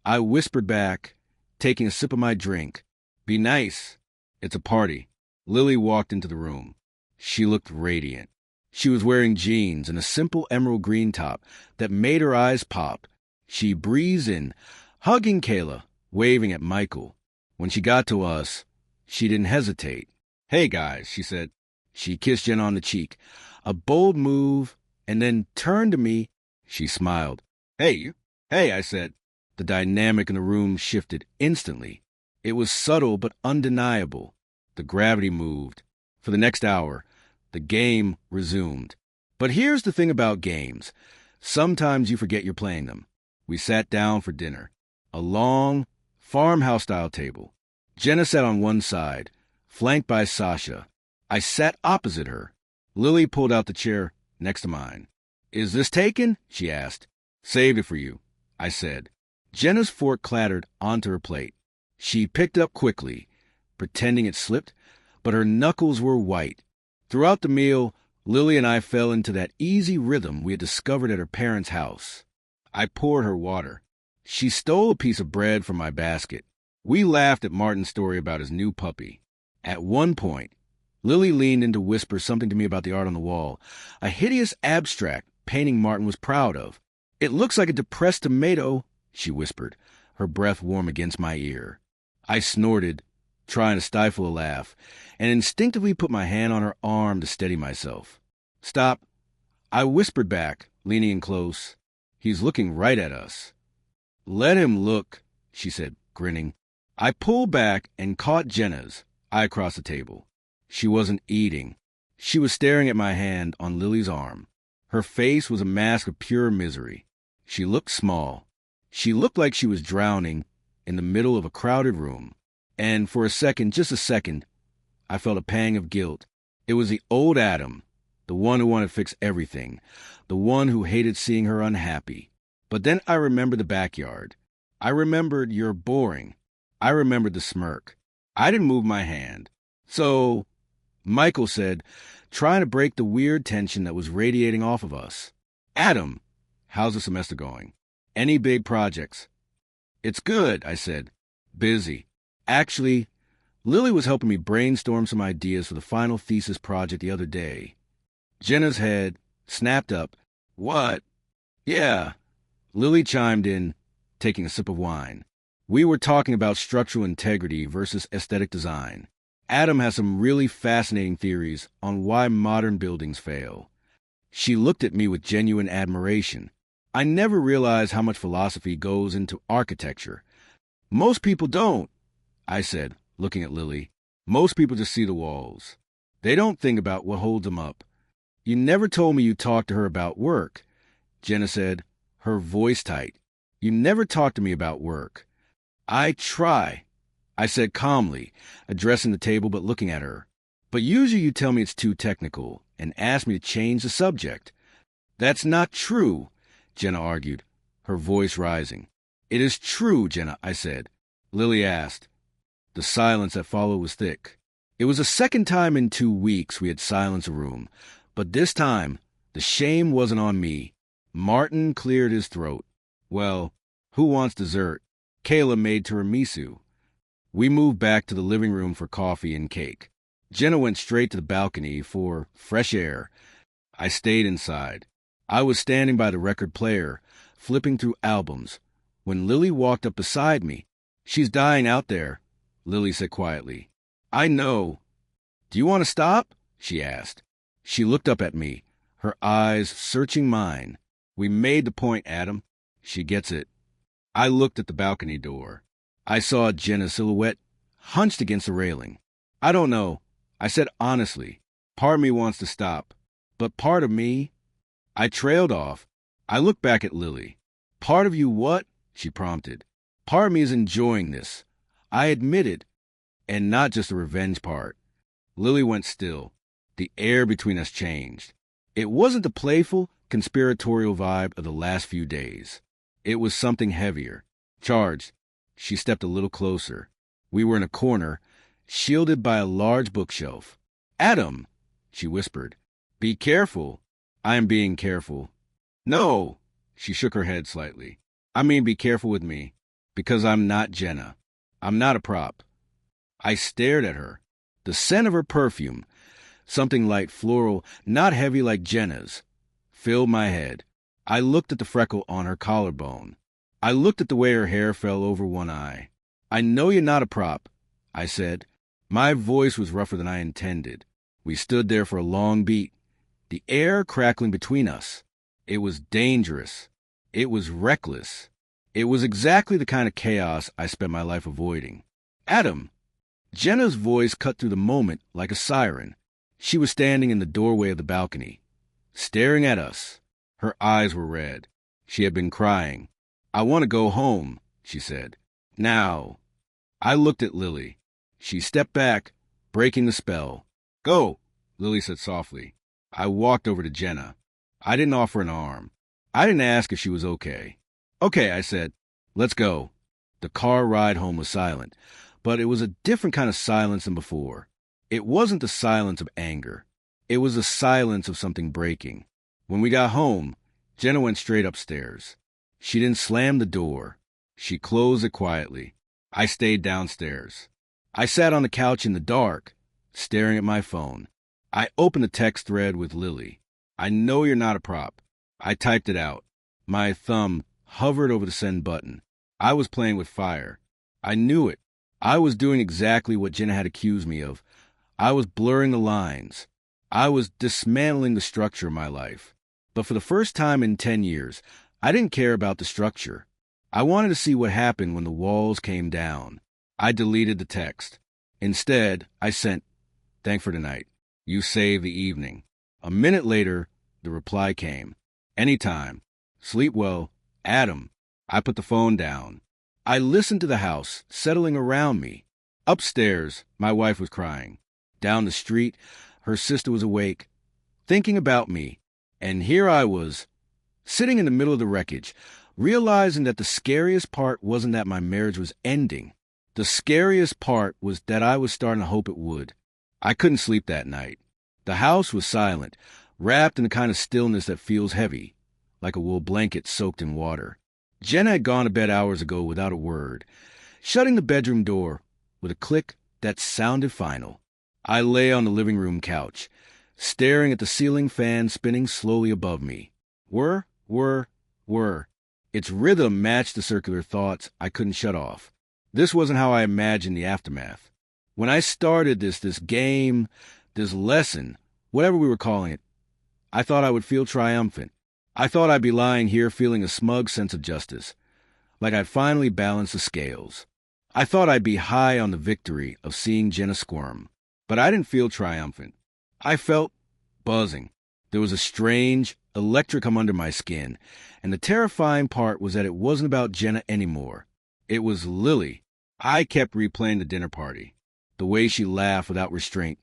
S1: I whispered back, taking a sip of my drink. "Be nice. It's a party." Lily walked into the room. She looked radiant. She was wearing jeans and a simple emerald green top that made her eyes pop. She breezed in, hugging Kayla, waving at Michael. When she got to us, she didn't hesitate. "Hey, guys," she said. She kissed Jen on the cheek. A bold move, and then turned to me. She smiled. Hey, I said. The dynamic in the room shifted instantly. It was subtle but undeniable. The gravity moved. For the next hour, the game resumed. But here's the thing about games. Sometimes you forget you're playing them. We sat down for dinner. A long, farmhouse-style table. Jenna sat on one side, flanked by Sasha. I sat opposite her. Lily pulled out the chair next to mine. "Is this taken?" she asked. "Saved it for you," I said. Jenna's fork clattered onto her plate. She picked up quickly, pretending it slipped, but her knuckles were white. Throughout the meal, Lily and I fell into that easy rhythm we had discovered at her parents' house. I poured her water. She stole a piece of bread from my basket. We laughed at Martin's story about his new puppy. At one point, Lily leaned in to whisper something to me about the art on the wall, a hideous abstract painting Martin was proud of. "It looks like a depressed tomato," she whispered, her breath warm against my ear. I snorted, trying to stifle a laugh, and instinctively put my hand on her arm to steady myself. "Stop," I whispered back, leaning in close. "He's looking right at us." "Let him look," she said, grinning. I pulled back and caught Jenna's, eye across the table. She wasn't eating. She was staring at my hand on Lily's arm. Her face was a mask of pure misery. She looked small. She looked like she was drowning in the middle of a crowded room. And for a second, just a second, I felt a pang of guilt. It was the old Adam, the one who wanted to fix everything, the one who hated seeing her unhappy. But then I remembered the backyard. I remembered "you're boring." I remembered the smirk. I didn't move my hand. So, Michael said, trying to break the weird tension that was radiating off of us, "Adam, how's the semester going? Any big projects?" "It's good," I said. "Busy. Actually, Lily was helping me brainstorm some ideas for the final thesis project the other day." Jenna's head snapped up. "What?" "Yeah." Lily chimed in, taking a sip of wine. "We were talking about structural integrity versus aesthetic design. Adam has some really fascinating theories on why modern buildings fail." She looked at me with genuine admiration. I never realized how much philosophy goes into architecture. "Most people don't," I said, looking at Lily. "Most people just see the walls. They don't think about what holds them up." "You never told me you talked to her about work," Jenna said, her voice tight. "You never talked to me about work." "I try," I said calmly, addressing the table but looking at her. "But usually you tell me it's too technical and ask me to change the subject." "That's not true," Jenna argued, her voice rising. "It is true, Jenna," I said. Lily asked. The silence that followed was thick. It was the second time in 2 weeks we had silenced a room, but this time the shame wasn't on me. Martin cleared his throat. "Well, who wants dessert?" Kayla made tiramisu. We moved back to the living room for coffee and cake. Jenna went straight to the balcony for fresh air. I stayed inside. I was standing by the record player, flipping through albums, when Lily walked up beside me. "She's dying out there," Lily said quietly. "I know." "Do you want to stop?" she asked. She looked up at me, her eyes searching mine. "We made the point, Adam. She gets it." I looked at the balcony door. I saw Jenna's silhouette hunched against the railing. "I don't know," I said honestly. "Part of me wants to stop, but part of me—" I trailed off. I looked back at Lily. "Part of you what?" she prompted. "Part of me is enjoying this," I admitted, "and not just the revenge part." Lily went still. The air between us changed. It wasn't the playful, conspiratorial vibe of the last few days. It was something heavier, charged. She stepped a little closer. We were in a corner, shielded by a large bookshelf. "Adam," she whispered. "Be careful." "I am being careful." "No," she shook her head slightly. "I mean be careful with me, because I'm not Jenna. I'm not a prop." I stared at her. The scent of her perfume, something light floral, not heavy like Jenna's, filled my head. I looked at the freckle on her collarbone. I looked at the way her hair fell over one eye. "I know you're not a prop," I said. My voice was rougher than I intended. We stood there for a long beat, the air crackling between us. It was dangerous. It was reckless. It was exactly the kind of chaos I spent my life avoiding. "Adam!" Jenna's voice cut through the moment like a siren. She was standing in the doorway of the balcony, staring at us. Her eyes were red. She had been crying. "I want to go home," she said. "Now." I looked at Lily. She stepped back, breaking the spell. "Go," Lily said softly. I walked over to Jenna. I didn't offer an arm. I didn't ask if she was okay. "Okay," I said. "Let's go." The car ride home was silent, but it was a different kind of silence than before. It wasn't the silence of anger. It was the silence of something breaking. When we got home, Jenna went straight upstairs. She didn't slam the door. She closed it quietly. I stayed downstairs. I sat on the couch in the dark, staring at my phone. I opened the text thread with Lily. "I know you're not a prop." I typed it out. My thumb hovered over the send button. I was playing with fire. I knew it. I was doing exactly what Jenna had accused me of. I was blurring the lines. I was dismantling the structure of my life. But for the first time in 10 years, I didn't care about the structure. I wanted to see what happened when the walls came down. I deleted the text. Instead, I sent, Thanks for tonight. You saved the evening. A minute later, the reply came. Anytime. Sleep well. Adam. I put the phone down. I listened to the house settling around me. Upstairs, my wife was crying. Down the street, her sister was awake, thinking about me. And here I was, sitting in the middle of the wreckage, realizing that the scariest part wasn't that my marriage was ending. The scariest part was that I was starting to hope it would. I couldn't sleep that night. The house was silent, wrapped in the kind of stillness that feels heavy, like a wool blanket soaked in water. Jenna had gone to bed hours ago without a word, shutting the bedroom door with a click that sounded final. I lay on the living room couch, staring at the ceiling fan spinning slowly above me. Whir, whir, whir. Its rhythm matched the circular thoughts I couldn't shut off. This wasn't how I imagined the aftermath. When I started this game, this lesson, whatever we were calling it, I thought I would feel triumphant. I thought I'd be lying here feeling a smug sense of justice, like I'd finally balanced the scales. I thought I'd be high on the victory of seeing Jenna squirm, but I didn't feel triumphant. I felt buzzing. There was a strange, electric hum under my skin, and the terrifying part was that it wasn't about Jenna anymore. It was Lily. I kept replaying the dinner party, the way she laughed without restraint,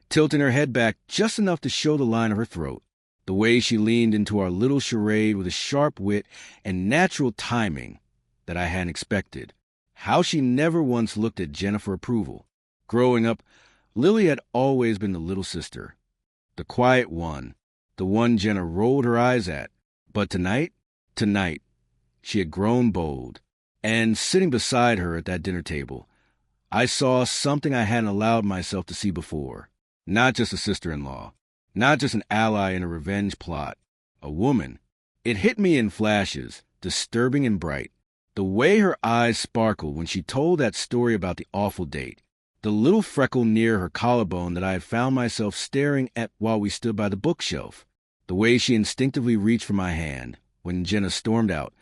S1: tilting her head back just enough to show the line of her throat, the way she leaned into our little charade with a sharp wit and natural timing that I hadn't expected, how she never once looked at Jenna for approval. Growing up, Lily had always been the little sister, the quiet one, the one Jenna rolled her eyes at. But tonight, she had grown bold. And sitting beside her at that dinner table, I saw something I hadn't allowed myself to see before. Not just a sister-in-law, not just an ally in a revenge plot, a woman. It hit me in flashes, disturbing and bright. The way her eyes sparkled when she told that story about the awful date. The little freckle near her collarbone that I had found myself staring at while we stood by the bookshelf. The way she instinctively reached for my hand when Jenna stormed out,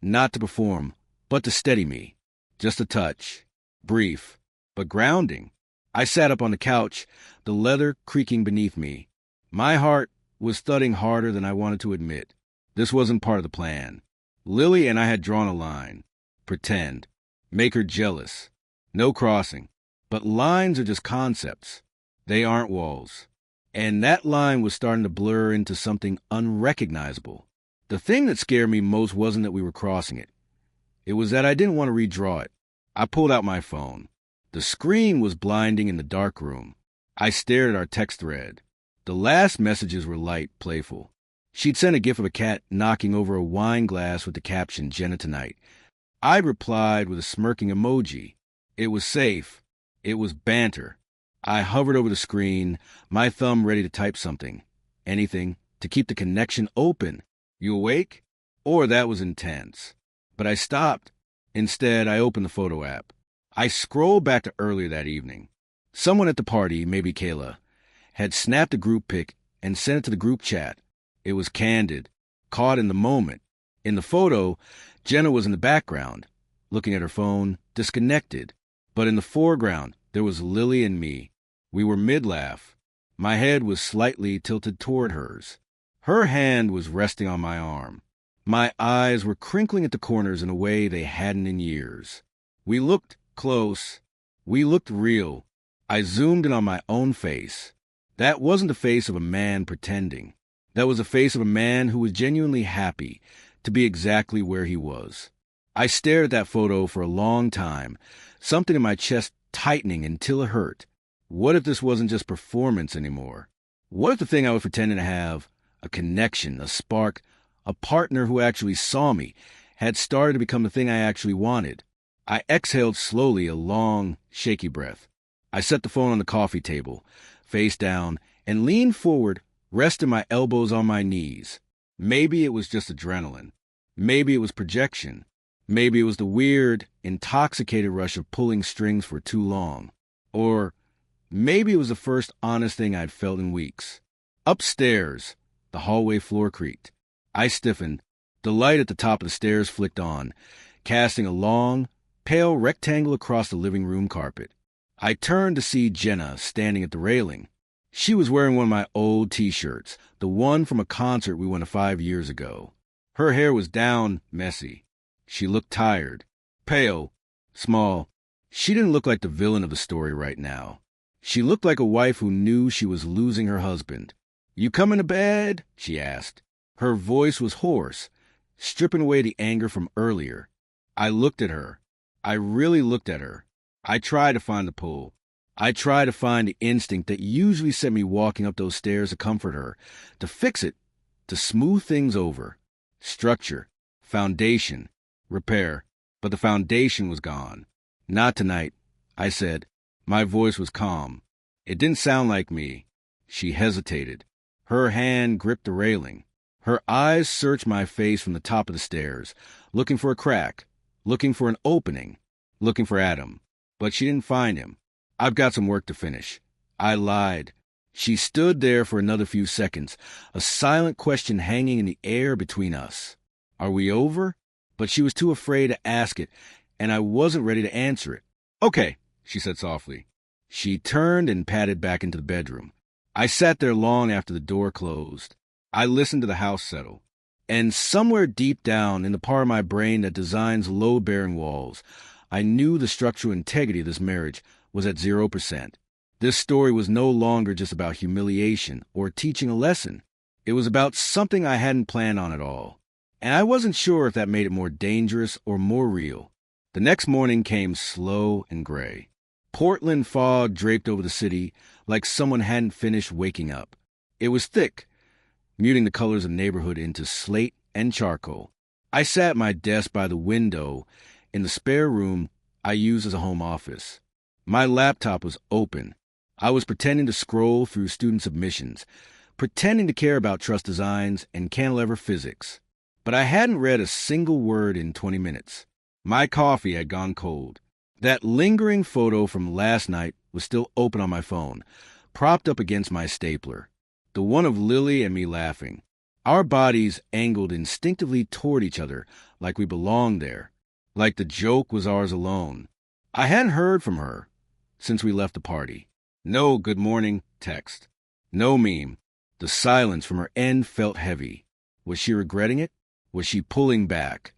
S1: not to perform, but to steady me. Just a touch. Brief, but grounding. I sat up on the couch, the leather creaking beneath me. My heart was thudding harder than I wanted to admit. This wasn't part of the plan. Lily and I had drawn a line. Pretend. Make her jealous. No crossing. But lines are just concepts. They aren't walls. And that line was starting to blur into something unrecognizable. The thing that scared me most wasn't that we were crossing it. It was that I didn't want to redraw it. I pulled out my phone. The screen was blinding in the dark room. I stared at our text thread. The last messages were light, playful. She'd sent a gif of a cat knocking over a wine glass with the caption, Jenna tonight. I replied with a smirking emoji. It was safe. It was banter. I hovered over the screen, my thumb ready to type something. Anything to keep the connection open. You awake? Or that was intense. But I stopped. Instead, I opened the photo app. I scrolled back to earlier that evening. Someone at the party, maybe Kayla, had snapped a group pic and sent it to the group chat. It was candid, caught in the moment. In the photo, Jenna was in the background, looking at her phone, disconnected. But in the foreground, there was Lily and me. We were mid-laugh. My head was slightly tilted toward hers. Her hand was resting on my arm. My eyes were crinkling at the corners in a way they hadn't in years. We looked close. We looked real. I zoomed in on my own face. That wasn't the face of a man pretending. That was the face of a man who was genuinely happy to be exactly where he was. I stared at that photo for a long time, something in my chest tightening until it hurt. What if this wasn't just performance anymore? What if the thing I was pretending to have, a connection, a spark, a partner who actually saw me, had started to become the thing I actually wanted? I exhaled slowly, a long, shaky breath. I set the phone on the coffee table, face down, and leaned forward, resting my elbows on my knees. Maybe it was just adrenaline. Maybe it was projection. Maybe it was the weird, intoxicated rush of pulling strings for too long. Or maybe it was the first honest thing I'd felt in weeks. Upstairs, the hallway floor creaked. I stiffened. The light at the top of the stairs flicked on, casting a long, pale rectangle across the living room carpet. I turned to see Jenna standing at the railing. She was wearing one of my old t-shirts, the one from a concert we went to 5 years ago. Her hair was down, messy. She looked tired, pale, small. She didn't look like the villain of the story right now. She looked like a wife who knew she was losing her husband. "You coming to bed?" she asked. Her voice was hoarse, stripping away the anger from earlier. I looked at her. I really looked at her. I tried to find the pull. I tried to find the instinct that usually sent me walking up those stairs to comfort her, to fix it, to smooth things over. Structure, foundation, repair. But the foundation was gone. "Not tonight," I said. My voice was calm. It didn't sound like me. She hesitated. Her hand gripped the railing. Her eyes searched my face from the top of the stairs, looking for a crack, looking for an opening, looking for Adam. But she didn't find him. "I've got some work to finish." I lied. She stood there for another few seconds, a silent question hanging in the air between us. Are we over? But she was too afraid to ask it, and I wasn't ready to answer it. "Okay," she said softly. She turned and padded back into the bedroom. I sat there long after the door closed. I listened to the house settle. And somewhere deep down in the part of my brain that designs load-bearing walls, I knew the structural integrity of this marriage was at 0%. This story was no longer just about humiliation or teaching a lesson. It was about something I hadn't planned on at all. And I wasn't sure if that made it more dangerous or more real. The next morning came slow and gray. Portland fog draped over the city like someone hadn't finished waking up. It was thick, muting the colors of the neighborhood into slate and charcoal. I sat at my desk by the window in the spare room I use as a home office. My laptop was open. I was pretending to scroll through student submissions, pretending to care about truss designs and cantilever physics. But I hadn't read a single word in 20 minutes. My coffee had gone cold. That lingering photo from last night was still open on my phone, propped up against my stapler. The one of Lily and me laughing. Our bodies angled instinctively toward each other like we belonged there, like the joke was ours alone. I hadn't heard from her since we left the party. No good morning text. No meme. The silence from her end felt heavy. Was she regretting it? Was she pulling back,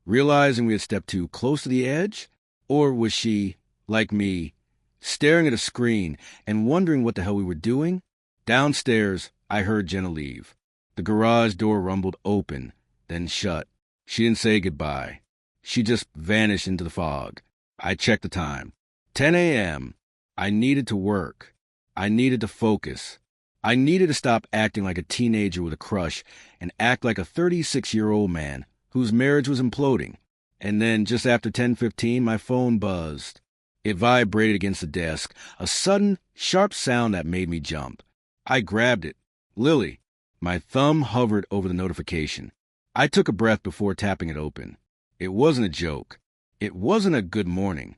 S1: realizing we had stepped too close to the edge? Or was she, like me, staring at a screen and wondering what the hell we were doing? Downstairs, I heard Jenna leave. The garage door rumbled open, then shut. She didn't say goodbye. She just vanished into the fog. I checked the time. 10 a.m. I needed to work. I needed to focus. I needed to stop acting like a teenager with a crush and act like a 36-year-old man whose marriage was imploding. And then, just after 10:15, my phone buzzed. It vibrated against the desk, a sudden, sharp sound that made me jump. I grabbed it. Lily. My thumb hovered over the notification. I took a breath before tapping it open. It wasn't a joke. It wasn't a good morning.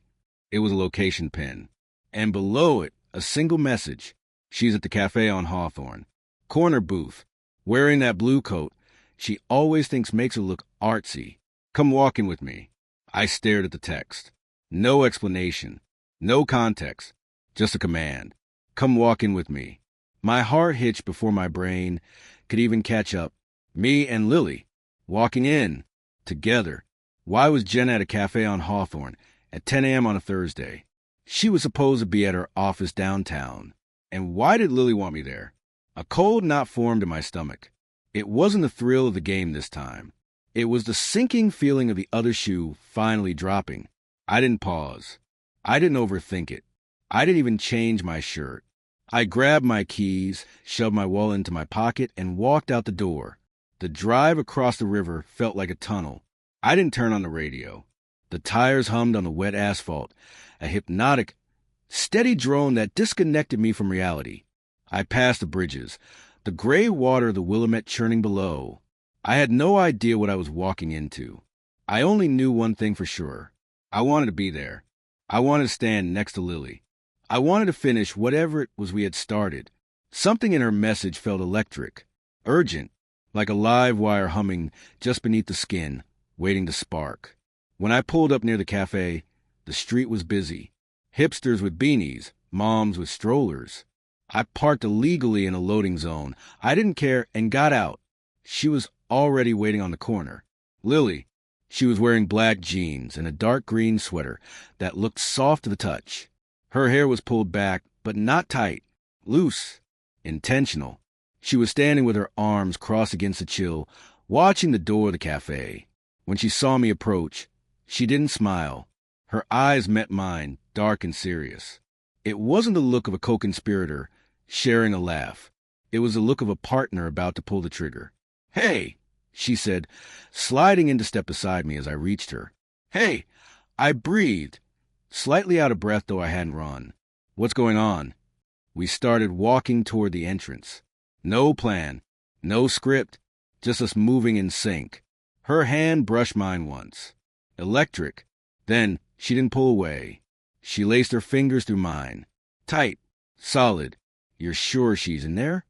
S1: It was a location pin. And below it, a single message. She's at the cafe on Hawthorne. Corner booth. Wearing that blue coat she always thinks makes her look artsy. Come walking with me. I stared at the text. No explanation. No context. Just a command. Come walking with me. My heart hitched before my brain could even catch up. Me and Lily. Walking in. Together. Why was Jenna at a cafe on Hawthorne at 10 a.m. on a Thursday? She was supposed to be at her office downtown. And why did Lily want me there? A cold knot formed in my stomach. It wasn't the thrill of the game this time. It was the sinking feeling of the other shoe finally dropping. I didn't pause. I didn't overthink it. I didn't even change my shirt. I grabbed my keys, shoved my wallet into my pocket, and walked out the door. The drive across the river felt like a tunnel. I didn't turn on the radio. The tires hummed on the wet asphalt, a hypnotic, steady drone that disconnected me from reality. I passed the bridges, the gray water of the Willamette churning below. I had no idea what I was walking into. I only knew one thing for sure. I wanted to be there. I wanted to stand next to Lily. I wanted to finish whatever it was we had started. Something in her message felt electric, urgent, like a live wire humming just beneath the skin, waiting to spark. When I pulled up near the cafe, the street was busy. hipsters with beanies, moms with strollers. I parked illegally in a loading zone. I didn't care and got out. She was already waiting on the corner. Lily. She was wearing black jeans and a dark green sweater that looked soft to the touch. Her hair was pulled back, but not tight. Loose. Intentional. She was standing with her arms crossed against the chill, watching the door of the cafe. When she saw me approach, she didn't smile. Her eyes met mine, dark and serious. It wasn't the look of a co-conspirator sharing a laugh. It was the look of a partner about to pull the trigger. "Hey," she said, sliding in to step beside me as I reached her. "Hey." I breathed, slightly out of breath though I hadn't run. "What's going on?" We started walking toward the entrance. No plan, no script, just us moving in sync. Her hand brushed mine once. Electric. Then she didn't pull away. She laced her fingers through mine. Tight. Solid. "You're sure she's in there?"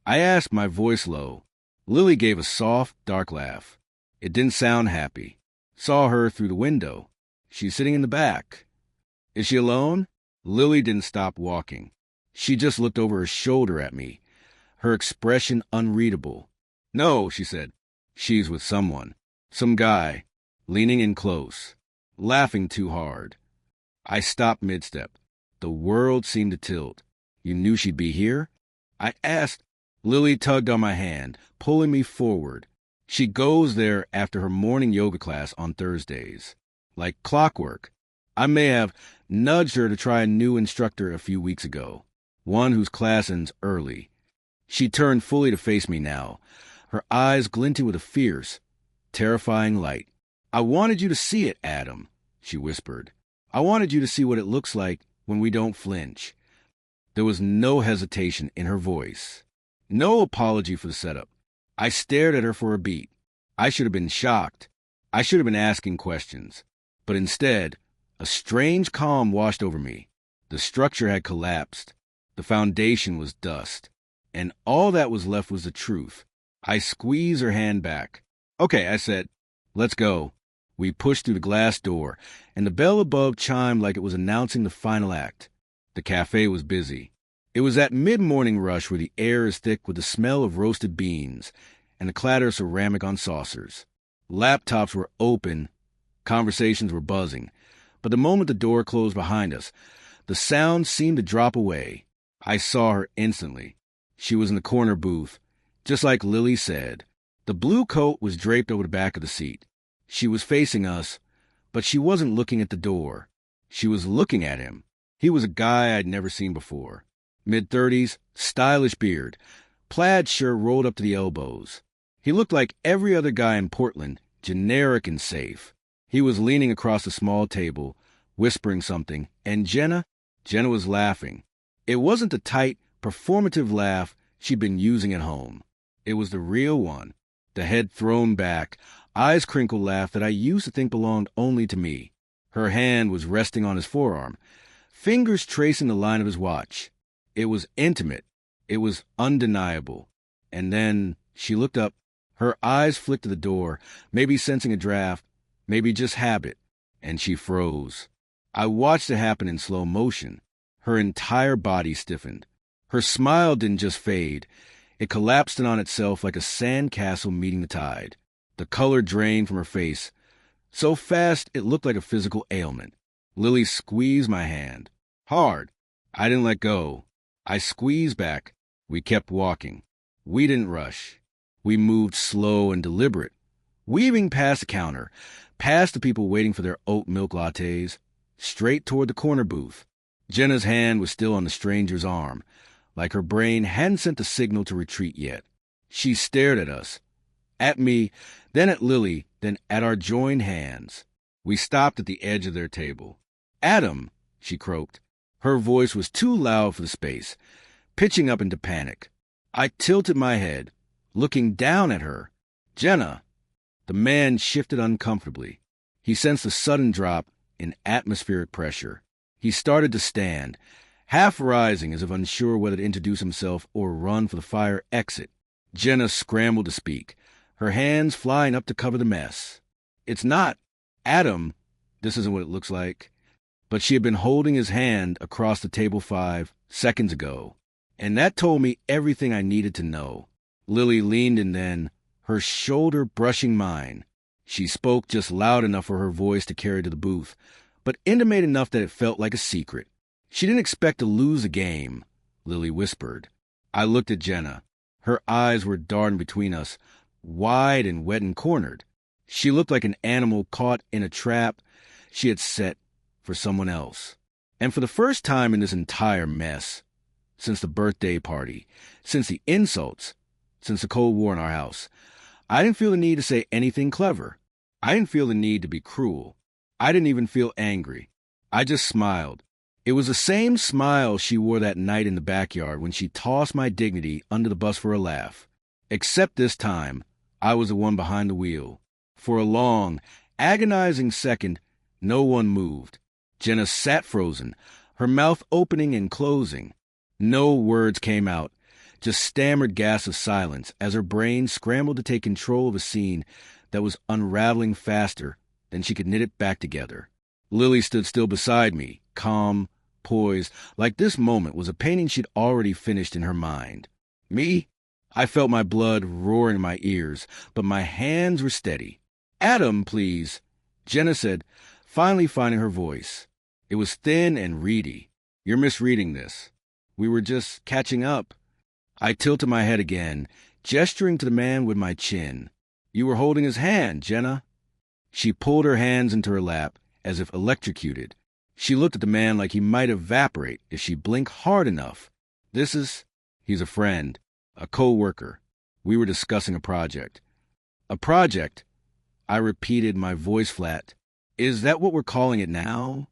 S1: I asked, my voice low. Lily gave a soft, dark laugh. It didn't sound happy. Saw her through the window. She's sitting in the back. "Is she alone?" Lily didn't stop walking. She just looked over her shoulder at me, her expression unreadable. "No," she said. "She's with someone. Some guy." Leaning in close. Laughing too hard. I stopped mid-step. The world seemed to tilt. "You knew she'd be here?" I asked. Lily tugged on my hand, pulling me forward. She goes there after her morning yoga class on Thursdays. Like clockwork. I may have nudged her to try a new instructor a few weeks ago, one whose class ends early. She turned fully to face me now, her eyes glinting with a fierce, terrifying light. "I wanted you to see it, Adam," she whispered. "I wanted you to see what it looks like when we don't flinch." There was no hesitation in her voice. No apology for the setup. I stared at her for a beat. I should have been shocked. I should have been asking questions. But instead, a strange calm washed over me. The structure had collapsed. The foundation was dust. And all that was left was the truth. I squeezed her hand back. "Okay," I said. "Let's go." We pushed through the glass door, and the bell above chimed like it was announcing the final act. The cafe was busy. It was that mid-morning rush where the air is thick with the smell of roasted beans and the clatter of ceramic on saucers. Laptops were open, conversations were buzzing, but the moment the door closed behind us, the sound seemed to drop away. I saw her instantly. She was in the corner booth, just like Lily said. The blue coat was draped over the back of the seat. She was facing us, but she wasn't looking at the door. She was looking at him. He was a guy I'd never seen before. Mid-30s, stylish beard, plaid shirt rolled up to the elbows. He looked like every other guy in Portland, generic and safe. He was leaning across a small table, whispering something, and Jenna was laughing. It wasn't the tight, performative laugh she'd been using at home. It was the real one, the head thrown back, eyes crinkled laugh that I used to think belonged only to me. Her hand was resting on his forearm, fingers tracing the line of his watch. It was intimate. It was undeniable. And then she looked up. Her eyes flicked to the door, maybe sensing a draft, maybe just habit, and she froze. I watched it happen in slow motion. Her entire body stiffened. Her smile didn't just fade. It collapsed in on itself like a sandcastle meeting the tide. The color drained from her face, so fast it looked like a physical ailment. Lily squeezed my hand. Hard. I didn't let go. I squeezed back. We kept walking. We didn't rush. We moved slow and deliberate, weaving past the counter, past the people waiting for their oat milk lattes, straight toward the corner booth. Jenna's hand was still on the stranger's arm, like her brain hadn't sent the signal to retreat yet. She stared at us, at me, then at Lily, then at our joined hands. We stopped at the edge of their table. "Adam," she croaked. Her voice was too loud for the space, pitching up into panic. I tilted my head, looking down at her. "Jenna." The man shifted uncomfortably. He sensed a sudden drop in atmospheric pressure. He started to stand, half rising as if unsure whether to introduce himself or run for the fire exit. Jenna scrambled to speak, her hands flying up to cover the mess. "It's not Adam. This isn't what it looks like." but she had been holding his hand across the table 5 seconds ago. And that told me everything I needed to know. Lily leaned in then, her shoulder brushing mine. She spoke just loud enough for her voice to carry to the booth, but intimate enough that it felt like a secret. She didn't expect to lose a game, Lily whispered. I looked at Jenna. Her eyes were darting between us, wide and wet and cornered. She looked like an animal caught in a trap she had set for someone else. And for the first time in this entire mess, since the birthday party, since the insults, since the Cold War in our house, I didn't feel the need to say anything clever. I didn't feel the need to be cruel. I didn't even feel angry. I just smiled. It was the same smile she wore that night in the backyard when she tossed my dignity under the bus for a laugh. Except this time, I was the one behind the wheel. For a long, agonizing second, no one moved. Jenna sat frozen, her mouth opening and closing. No words came out, just stammered gasps of silence as her brain scrambled to take control of a scene that was unraveling faster than she could knit it back together. Lily stood still beside me, calm, poised, like this moment was a painting she'd already finished in her mind. Me? I felt my blood roar in my ears, but my hands were steady. "Adam, please," Jenna said, finally finding her voice. It was thin and reedy. "You're misreading this. We were just catching up." I tilted my head again, gesturing to the man with my chin. "You were holding his hand, Jenna." She pulled her hands into her lap, as if electrocuted. She looked at the man like he might evaporate if she blinked hard enough. He's a friend, a co-worker. We were discussing a project." "A project?" I repeated, my voice flat. "Is that what we're calling it now?"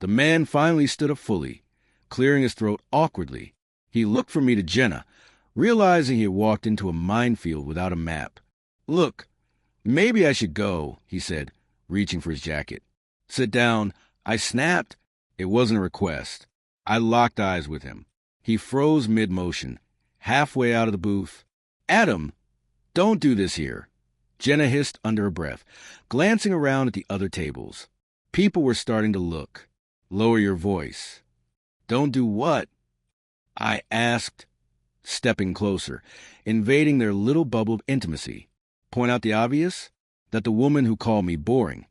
S1: The man finally stood up fully, clearing his throat awkwardly. He looked from me to Jenna, realizing he had walked into a minefield without a map. "Look, maybe I should go," he said, reaching for his jacket. "Sit down." I snapped. It wasn't a request. I locked eyes with him. He froze mid-motion, halfway out of the booth. "Adam, don't do this here," Jenna hissed under her breath, glancing around at the other tables. People were starting to look. "Lower your voice." "Don't do what?" I asked, stepping closer, invading their little bubble of intimacy. Point out the obvious? That the woman who called me boring,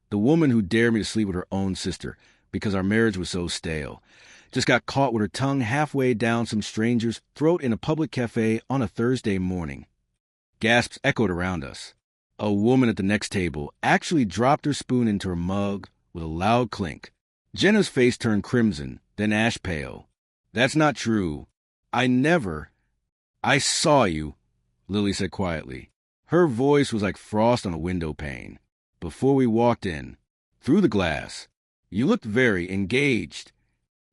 S1: the woman who dared me to sleep with her own sister because our marriage was so stale, just got caught with her tongue halfway down some stranger's throat in a public cafe on a Thursday morning. Gasps echoed around us. A woman at the next table actually dropped her spoon into her mug with a loud clink. Jenna's face turned crimson, then ash pale. "That's not true. I saw you," Lily said quietly. Her voice was like frost on a window pane. "Before we walked in, through the glass. You looked very engaged."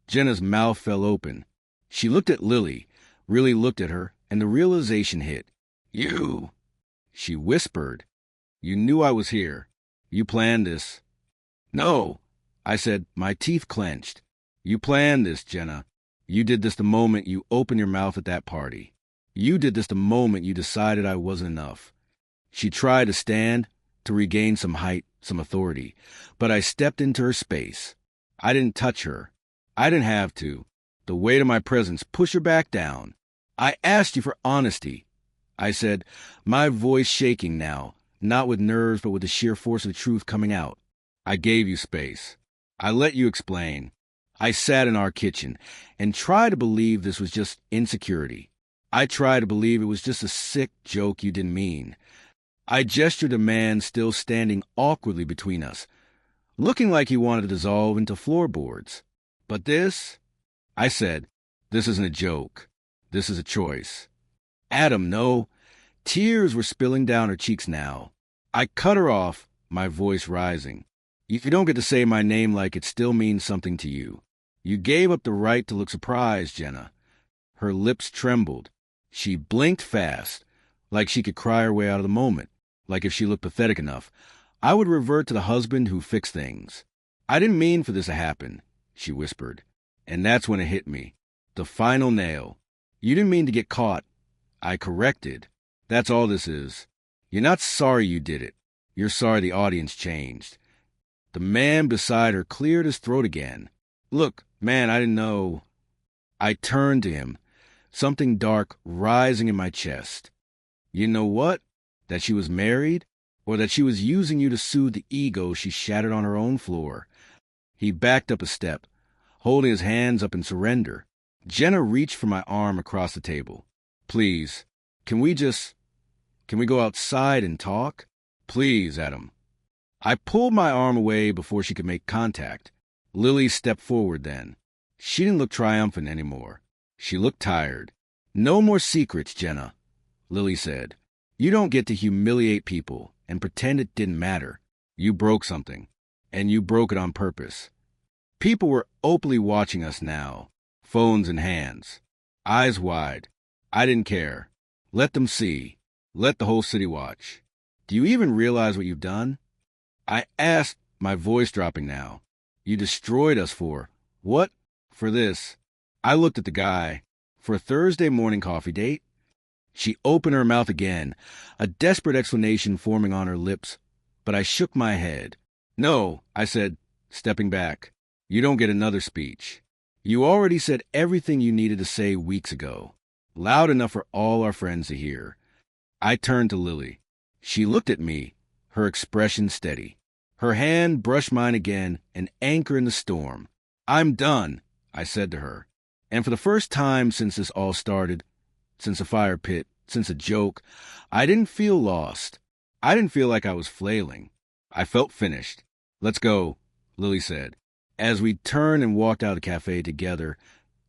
S1: Jenna's mouth fell open. She looked at Lily, really looked at her, and the realization hit. "You," she whispered. "You knew I was here. You planned this." "No," I said, my teeth clenched. "You planned this, Jenna. You did this the moment you opened your mouth at that party. You did this the moment you decided I wasn't enough." She tried to stand, to regain some height, some authority, but I stepped into her space. I didn't touch her. I didn't have to. The weight of my presence pushed her back down. "I asked you for honesty," I said, my voice shaking now, not with nerves but with the sheer force of the truth coming out. "I gave you space. I let you explain. I sat in our kitchen and tried to believe this was just insecurity. I tried to believe it was just a sick joke you didn't mean." I gestured a man still standing awkwardly between us, looking like he wanted to dissolve into floorboards. "But this," I said, "this isn't a joke. This is a choice." "Adam, no." Tears were spilling down her cheeks now. I cut her off, my voice rising. "You don't get to say my name like it still means something to you. You gave up the right to look surprised, Jenna." Her lips trembled. She blinked fast, like she could cry her way out of the moment, like if she looked pathetic enough, I would revert to the husband who fixed things. "I didn't mean for this to happen," she whispered. And that's when it hit me. The final nail. "You didn't mean to get caught." I corrected. "That's all this is. You're not sorry you did it. You're sorry the audience changed." The man beside her cleared his throat again. "Look, man, I didn't know." I turned to him, something dark rising in my chest. "You know what? That she was married? Or that she was using you to soothe the ego she shattered on her own floor?" He backed up a step, holding his hands up in surrender. Jenna reached for my arm across the table. "Please, can we go outside and talk? Please, Adam." I pulled my arm away before she could make contact. Lily stepped forward then. She didn't look triumphant anymore. She looked tired. "No more secrets, Jenna," Lily said. "You don't get to humiliate people and pretend it didn't matter. You broke something, and you broke it on purpose." People were openly watching us now, phones in hands, eyes wide. I didn't care. Let them see. Let the whole city watch. "Do you even realize what you've done?" I asked, my voice dropping now. "You destroyed us for what? For this." I looked at the guy. "For a Thursday morning coffee date?" She opened her mouth again, a desperate explanation forming on her lips, but I shook my head. "No," I said, stepping back. "You don't get another speech. You already said everything you needed to say weeks ago, loud enough for all our friends to hear." I turned to Lily. She looked at me, her expression steady. Her hand brushed mine again, an anchor in the storm. "I'm done," I said to her. And for the first time since this all started, since a fire pit, since a joke, I didn't feel lost. I didn't feel like I was flailing. I felt finished. "Let's go," Lily said. As we turned and walked out of the cafe together,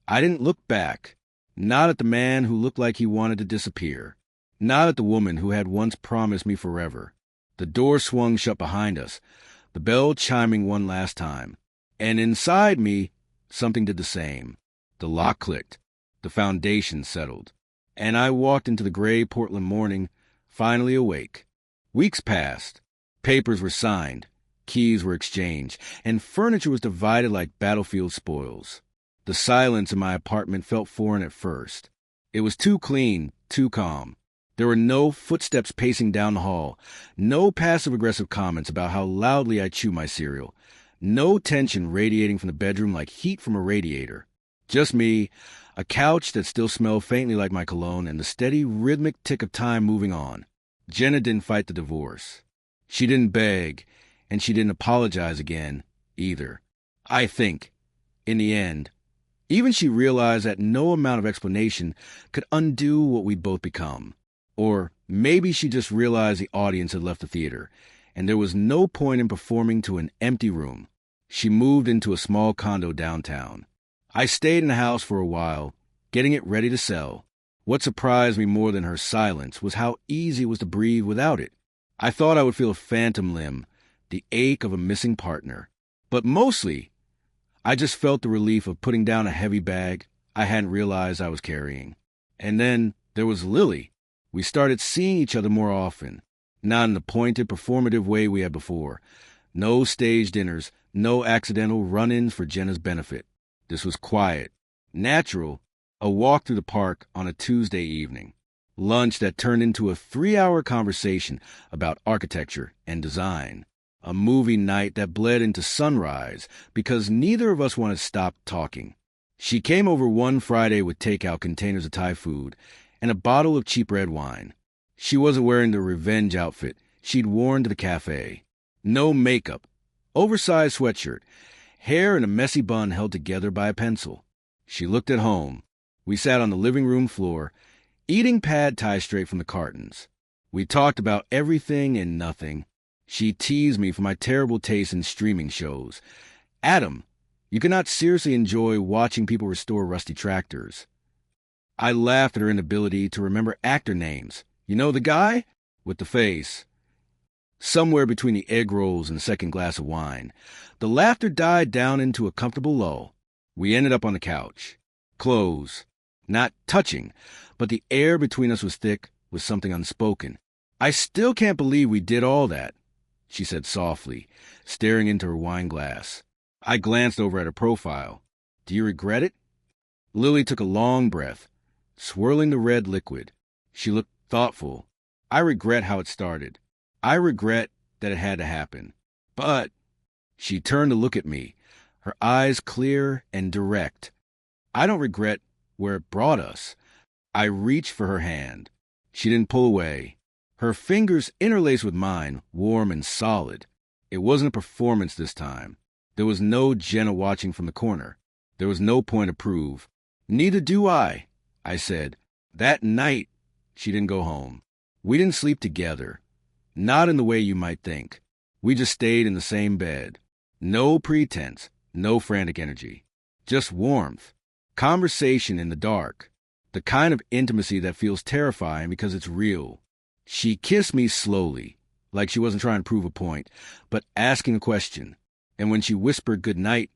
S1: I didn't look back. Not at the man who looked like he wanted to disappear. Not at the woman who had once promised me forever. The door swung shut behind us, the bell chiming one last time. And inside me, something did the same. The lock clicked. The foundation settled. And I walked into the gray Portland morning, finally awake. Weeks passed. Papers were signed. Keys were exchanged. And furniture was divided like battlefield spoils. The silence in my apartment felt foreign at first. It was too clean, too calm. There were no footsteps pacing down the hall, no passive-aggressive comments about how loudly I chew my cereal, no tension radiating from the bedroom like heat from a radiator. Just me, a couch that still smelled faintly like my cologne, and the steady, rhythmic tick of time moving on. Jenna didn't fight the divorce. She didn't beg, and she didn't apologize again, either. I think, in the end, even she realized that no amount of explanation could undo what we'd both become. Or maybe she just realized the audience had left the theater, and there was no point in performing to an empty room. She moved into a small condo downtown. I stayed in the house for a while, getting it ready to sell. What surprised me more than her silence was how easy it was to breathe without it. I thought I would feel a phantom limb, the ache of a missing partner. But mostly, I just felt the relief of putting down a heavy bag I hadn't realized I was carrying. And then there was Lily. We started seeing each other more often, not in the pointed, performative way we had before. No stage dinners, no accidental run-ins for Jenna's benefit. This was quiet, natural, a walk through the park on a Tuesday evening. Lunch that turned into a 3-hour conversation about architecture and design. A movie night that bled into sunrise because neither of us wanted to stop talking. She came over one Friday with takeout containers of Thai food and a bottle of cheap red wine. She wasn't wearing the revenge outfit she'd worn to the cafe. No makeup, oversized sweatshirt, hair in a messy bun held together by a pencil. She looked at home. We sat on the living room floor, eating pad thai straight from the cartons. We talked about everything and nothing. She teased me for my terrible taste in streaming shows. "Adam, you cannot seriously enjoy watching people restore rusty tractors." I laughed at her inability to remember actor names. "You know the guy? With the face." Somewhere between the egg rolls and the second glass of wine, the laughter died down into a comfortable lull. We ended up on the couch. Clothes. Not touching, but the air between us was thick with something unspoken. "I still can't believe we did all that," she said softly, staring into her wine glass. I glanced over at her profile. "Do you regret it?" Lily took a long breath, swirling the red liquid. She looked thoughtful. "I regret how it started. I regret that it had to happen. But," She turned to look at me, her eyes clear and direct. I don't regret where it brought us. I reached for her hand. She didn't pull away. Her fingers interlaced with mine, warm and solid. It wasn't a performance this time. There was no Jenna watching from the corner. There was no point to prove. Neither do I said. That night, she didn't go home. We didn't sleep together. Not in the way you might think. We just stayed in the same bed. No pretense, no frantic energy. Just warmth. Conversation in the dark. The kind of intimacy that feels terrifying because it's real. She kissed me slowly, like she wasn't trying to prove a point, but asking a question. And when she whispered goodnight,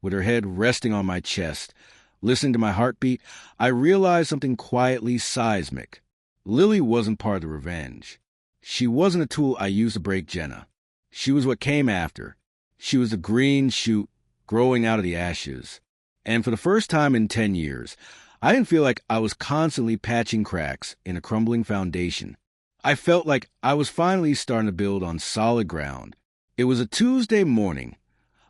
S1: with her head resting on my chest, listening to my heartbeat, I realized something quietly seismic. Lily wasn't part of the revenge. She wasn't a tool I used to break Jenna. She was what came after. She was the green shoot growing out of the ashes. And for the first time in 10 years, I didn't feel like I was constantly patching cracks in a crumbling foundation. I felt like I was finally starting to build on solid ground. It was a Tuesday morning,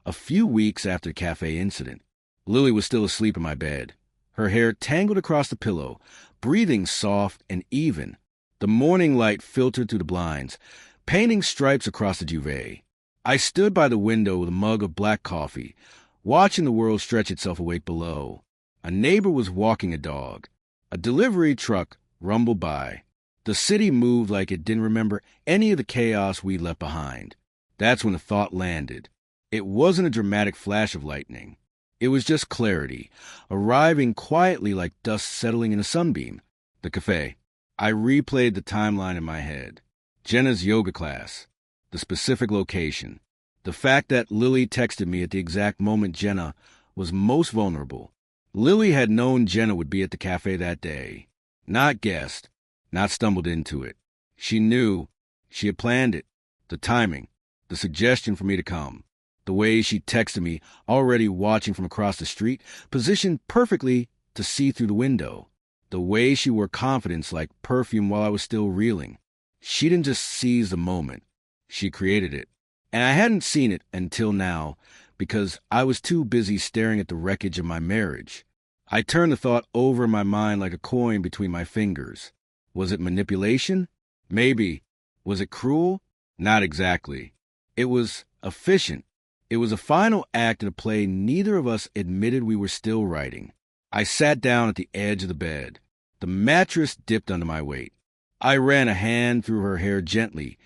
S1: a few weeks after the cafe incident. Lily was still asleep in my bed, her hair tangled across the pillow, breathing soft and even. The morning light filtered through the blinds, painting stripes across the duvet. I stood by the window with a mug of black coffee, watching the world stretch itself awake below. A neighbor was walking a dog. A delivery truck rumbled by. The city moved like it didn't remember any of the chaos we left behind. That's when the thought landed. It wasn't a dramatic flash of lightning. It was just clarity, arriving quietly like dust settling in a sunbeam. The cafe. I replayed the timeline in my head. Jenna's yoga class. The specific location. The fact that Lily texted me at the exact moment Jenna was most vulnerable. Lily had known Jenna would be at the cafe that day. Not guessed. Not stumbled into it. She knew. She had planned it. The timing. The suggestion for me to come. The way she texted me, already watching from across the street, positioned perfectly to see through the window. The way she wore confidence like perfume while I was still reeling. She didn't just seize the moment. She created it. And I hadn't seen it until now because I was too busy staring at the wreckage of my marriage. I turned the thought over in my mind like a coin between my fingers. Was it manipulation? Maybe. Was it cruel? Not exactly. It was efficient. It was a final act in a play neither of us admitted we were still writing. I sat down at the edge of the bed. The mattress dipped under my weight. I ran a hand through her hair gently,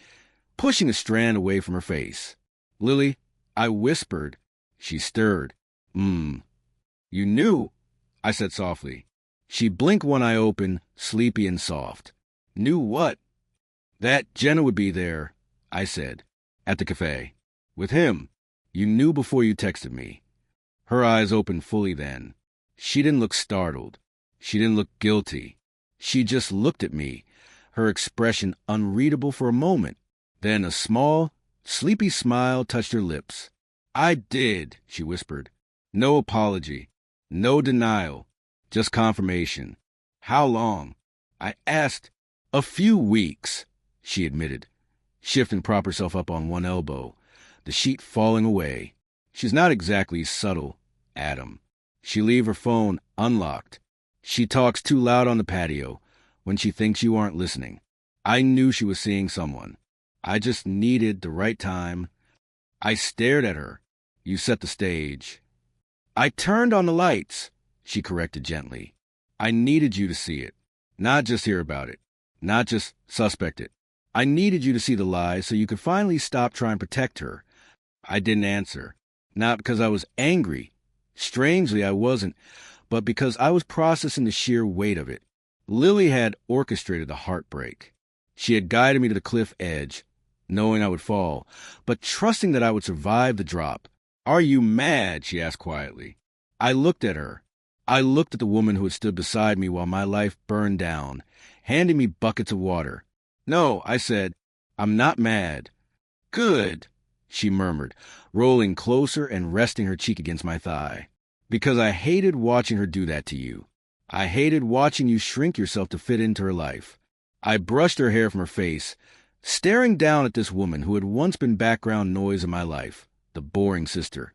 S1: pushing a strand away from her face. Lily, I whispered. She stirred. You knew, I said softly. She blinked one eye open, sleepy and soft. Knew what? That Jenna would be there, I said, at the cafe. With him. You knew before you texted me. Her eyes opened fully then. She didn't look startled. She didn't look guilty. She just looked at me, her expression unreadable for a moment. Then a small, sleepy smile touched her lips. I did, she whispered. No apology. No denial. Just confirmation. How long? I asked. A few weeks, she admitted, shifting to prop herself up on one elbow, the sheet falling away. She's not exactly subtle, Adam. She leave her phone unlocked. She talks too loud on the patio when she thinks you aren't listening. I knew she was seeing someone. I just needed the right time. I stared at her. You set the stage. I turned on the lights, she corrected gently. I needed you to see it, not just hear about it, not just suspect it. I needed you to see the lies so you could finally stop trying to protect her. I didn't answer, not because I was angry. Strangely, I wasn't, but because I was processing the sheer weight of it. Lily had orchestrated the heartbreak. She had guided me to the cliff edge, knowing I would fall, but trusting that I would survive the drop. Are you mad? She asked quietly. I looked at her. I looked at the woman who had stood beside me while my life burned down, handing me buckets of water. No, I said, I'm not mad. Good, she murmured, rolling closer and resting her cheek against my thigh. Because I hated watching her do that to you. I hated watching you shrink yourself to fit into her life. I brushed her hair from her face, staring down at this woman who had once been background noise in my life. the boring sister,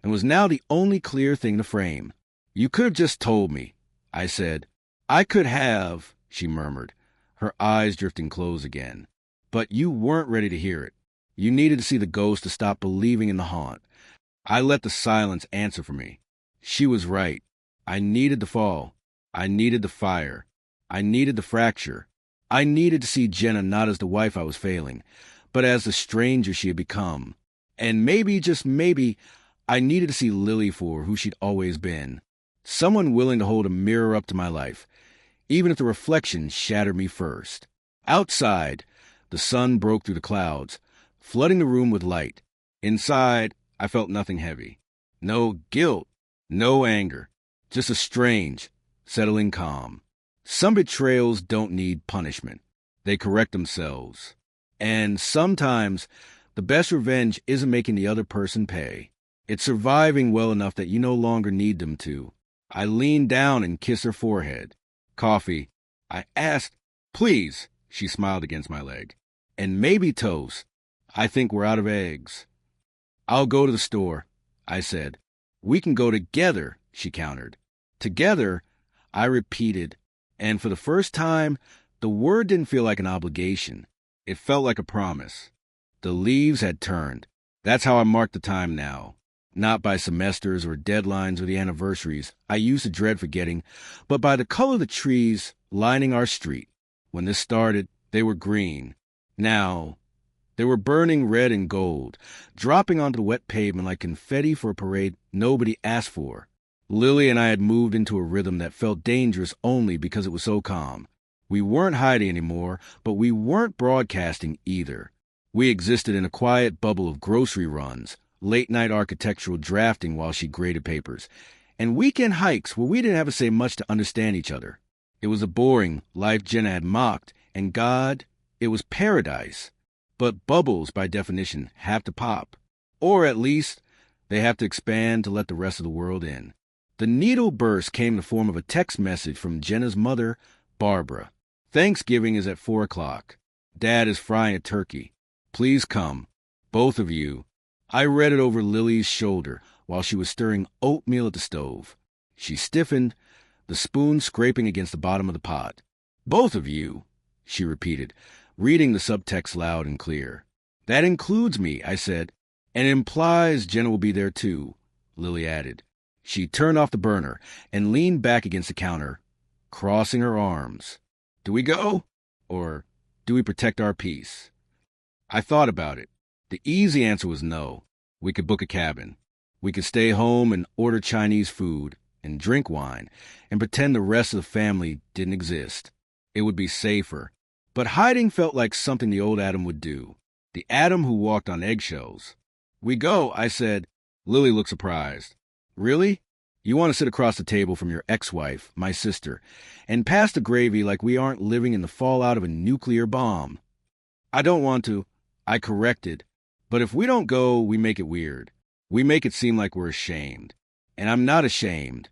S1: and was now the only clear thing to frame. "You could have just told me," I said. "I could have," she murmured, her eyes drifting close again. "But you weren't ready to hear it. You needed to see the ghost to stop believing in the haunt." I let the silence answer for me. She was right. I needed the fall. I needed the fire. I needed the fracture. I needed to see Jenna not as the wife I was failing, but as the stranger she had become. And maybe, just maybe, I needed to see Lily for who she'd always been. Someone willing to hold a mirror up to my life, even if the reflection shattered me first. Outside, the sun broke through the clouds, flooding the room with light. Inside, I felt nothing heavy. No guilt, no anger, just a strange, settling calm. Some betrayals don't need punishment. They correct themselves. And sometimes, the best revenge isn't making the other person pay. It's surviving well enough that you no longer need them to. I leaned down and kissed her forehead. "Coffee?" I asked. "Please," she smiled against my leg. "And maybe toast. I think we're out of eggs." "I'll go to the store," I said. "We can go together," she countered. "Together," I repeated, and for the first time, the word didn't feel like an obligation. It felt like a promise. The leaves had turned. That's how I marked the time now. Not by semesters or deadlines or the anniversaries I used to dread forgetting, but by the color of the trees lining our street. When this started, they were green. Now, they were burning red and gold, dropping onto the wet pavement like confetti for a parade nobody asked for. Lily and I had moved into a rhythm that felt dangerous only because it was so calm. We weren't hiding anymore, but we weren't broadcasting either. We existed in a quiet bubble of grocery runs, late-night architectural drafting while she graded papers, and weekend hikes where we didn't have to say much to understand each other. It was a boring life Jenna had mocked, and God, it was paradise. But bubbles, by definition, have to pop. Or at least, they have to expand to let the rest of the world in. The needle burst came in the form of a text message from Jenna's mother, Barbara. "Thanksgiving is at 4 o'clock. Dad is frying a turkey. Please come, both of you." I read it over Lily's shoulder while she was stirring oatmeal at the stove. She stiffened, the spoon scraping against the bottom of the pot. "Both of you," she repeated, reading the subtext loud and clear. "That includes me," I said. "And it implies Jenna will be there too," Lily added. She turned off the burner and leaned back against the counter, crossing her arms. "Do we go? Or do we protect our peace?" I thought about it. The easy answer was no. We could book a cabin. We could stay home and order Chinese food and drink wine and pretend the rest of the family didn't exist. It would be safer. But hiding felt like something the old Adam would do. The Adam who walked on eggshells. "We go," I said. Lily looked surprised. "Really? You want to sit across the table from your ex-wife, my sister, and pass the gravy like we aren't living in the fallout of a nuclear bomb?" "I don't want to," I corrected. "But if we don't go, we make it weird. We make it seem like we're ashamed. And I'm not ashamed."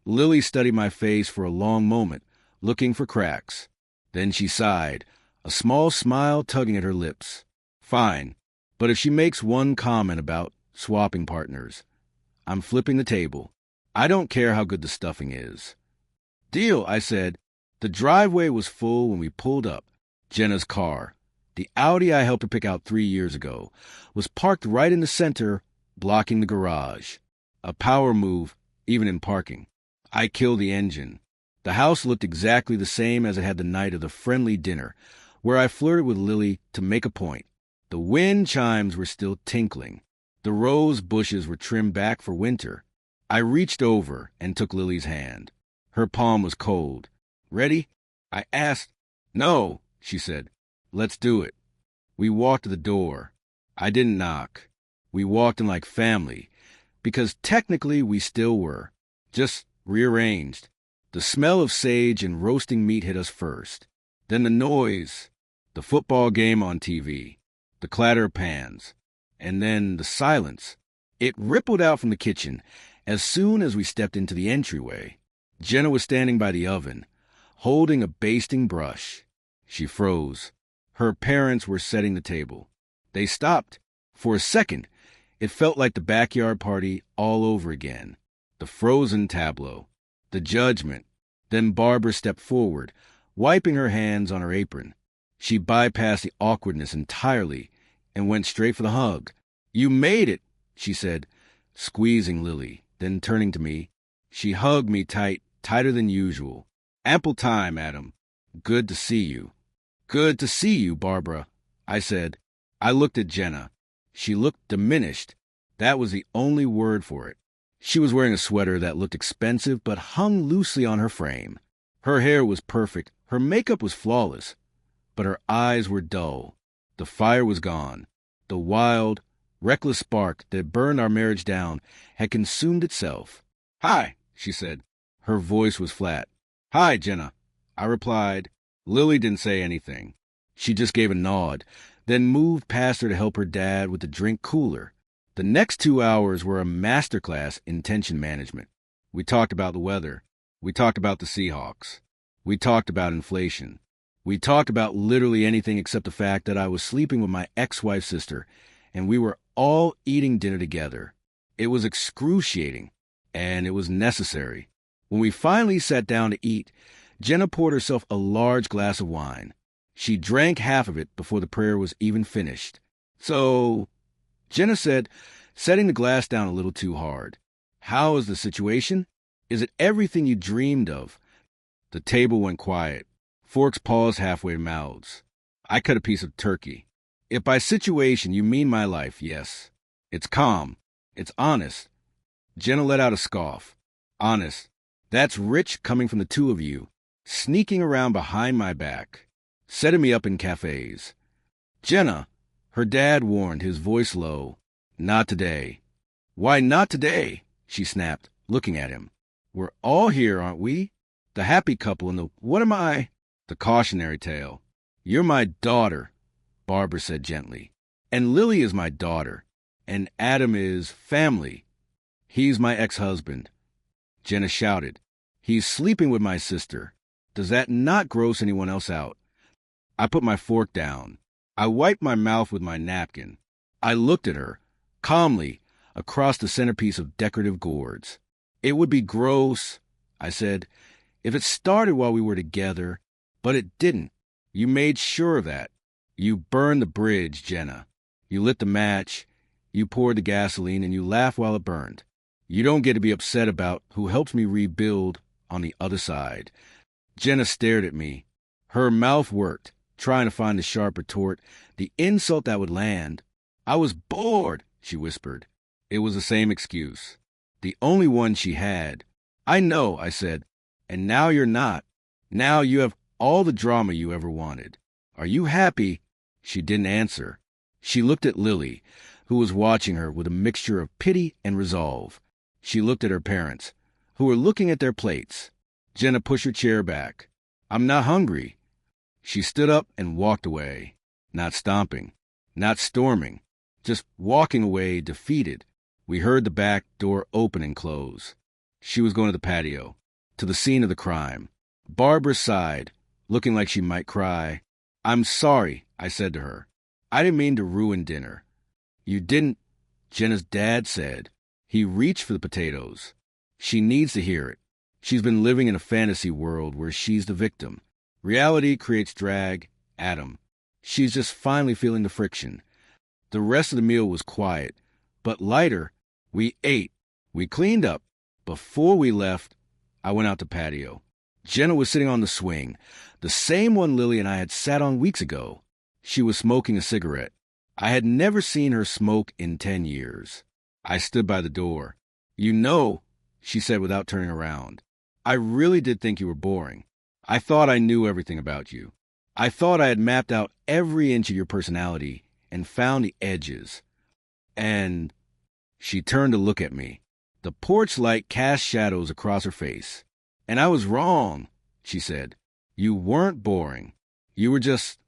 S1: Lily studied my face for a long moment, looking for cracks. Then she sighed, a small smile tugging at her lips. "Fine, but if she makes one comment about swapping partners, I'm flipping the table. I don't care how good the stuffing is." "Deal," I said. The driveway was full when we pulled up. Jenna's car, the Audi I helped her pick out 3 years ago, was parked right in the center, blocking the garage. A power move, even in parking. I killed the engine. The house looked exactly the same as it had the night of the friendly dinner, where I flirted with Lily to make a point. The wind chimes were still tinkling. The rose bushes were trimmed back for winter. I reached over and took Lily's hand. Her palm was cold. "Ready?" I asked. "No," she said. "Let's do it." We walked to the door. I didn't knock. We walked in like family, because technically we still were, just rearranged. The smell of sage and roasting meat hit us first. Then the noise, the football game on TV, the clatter of pans, and then the silence. It rippled out from the kitchen as soon as we stepped into the entryway. Jenna was standing by the oven, holding a basting brush. She froze. Her parents were setting the table. They stopped. For a second, It felt like the backyard party all over again. The frozen tableau. The judgment. Then Barbara stepped forward, wiping her hands on her apron. She bypassed the awkwardness entirely and went straight for the hug. "You made it," she said, squeezing Lily. Then turning to me, she hugged me tight, tighter than usual. "Ample time, Adam. Good to see you." "Good to see you, Barbara," I said. I looked at Jenna. She looked diminished. That was the only word for it. She was wearing a sweater that looked expensive but hung loosely on her frame. Her hair was perfect. Her makeup was flawless. But her eyes were dull. The fire was gone. The wild, reckless spark that burned our marriage down had consumed itself. "Hi," she said. Her voice was flat. "Hi, Jenna," I replied. Lily didn't say anything. She just gave a nod, then moved past her to help her dad with the drink cooler. The next 2 hours were a masterclass in tension management. We talked about the weather. We talked about the Seahawks. We talked about inflation. We talked about literally anything except the fact that I was sleeping with my ex-wife's sister, and we were all eating dinner together. It was excruciating, and it was necessary. When we finally sat down to eat, Jenna poured herself a large glass of wine. She drank half of it before the prayer was even finished. "So," Jenna said, setting the glass down a little too hard, "how is the situation? Is it everything you dreamed of?" The table went quiet. Forks paused halfway to mouths. I cut a piece of turkey. "If by situation you mean my life, yes. It's calm. It's honest." Jenna let out a scoff. "Honest. That's rich coming from the two of you, sneaking around behind my back, setting me up in cafes." "Jenna," her dad warned, his voice low. "Not today." "Why not today?" she snapped, looking at him. "We're all here, aren't we? The happy couple and the what am I?" The cautionary tale. "You're my daughter," Barbara said gently. "And Lily is my daughter. And Adam is family. He's my ex-husband." Jenna shouted, "He's sleeping with my sister. Does that not gross anyone else out?" I put my fork down. I wiped my mouth with my napkin. I looked at her, calmly, across the centerpiece of decorative gourds. "It would be gross," I said, "if it started while we were together, but it didn't. You made sure of that. You burned the bridge, Jenna. You lit the match, you poured the gasoline, and you laughed while it burned. You don't get to be upset about who helps me rebuild on the other side." Jenna stared at me. Her mouth worked, trying to find the sharp retort, the insult that would land. "I was bored," she whispered. It was the same excuse. The only one she had. "I know," I said. "And now you're not. Now you have all the drama you ever wanted. Are you happy?" She didn't answer. She looked at Lily, who was watching her with a mixture of pity and resolve. She looked at her parents, who were looking at their plates. Jenna pushed her chair back. "I'm not hungry." She stood up and walked away, not stomping, not storming, just walking away defeated. We heard the back door open and close. She was going to the patio, to the scene of the crime. Barbara sighed, looking like she might cry. "I'm sorry," I said to her. "I didn't mean to ruin dinner." "You didn't," Jenna's dad said. He reached for the potatoes. "She needs to hear it. She's been living in a fantasy world where she's the victim. Reality creates drag, Adam. She's just finally feeling the friction." The rest of the meal was quiet, but lighter. We ate. We cleaned up. Before we left, I went out to patio. Jenna was sitting on the swing, the same one Lily and I had sat on weeks ago. She was smoking a cigarette. I had never seen her smoke in 10 years. I stood by the door. "You know," she said without turning around, "I really did think you were boring. I thought I knew everything about you. I thought I had mapped out every inch of your personality and found the edges. And..." She turned to look at me. The porch light cast shadows across her face. "And I was wrong," she said. "You weren't boring. You were just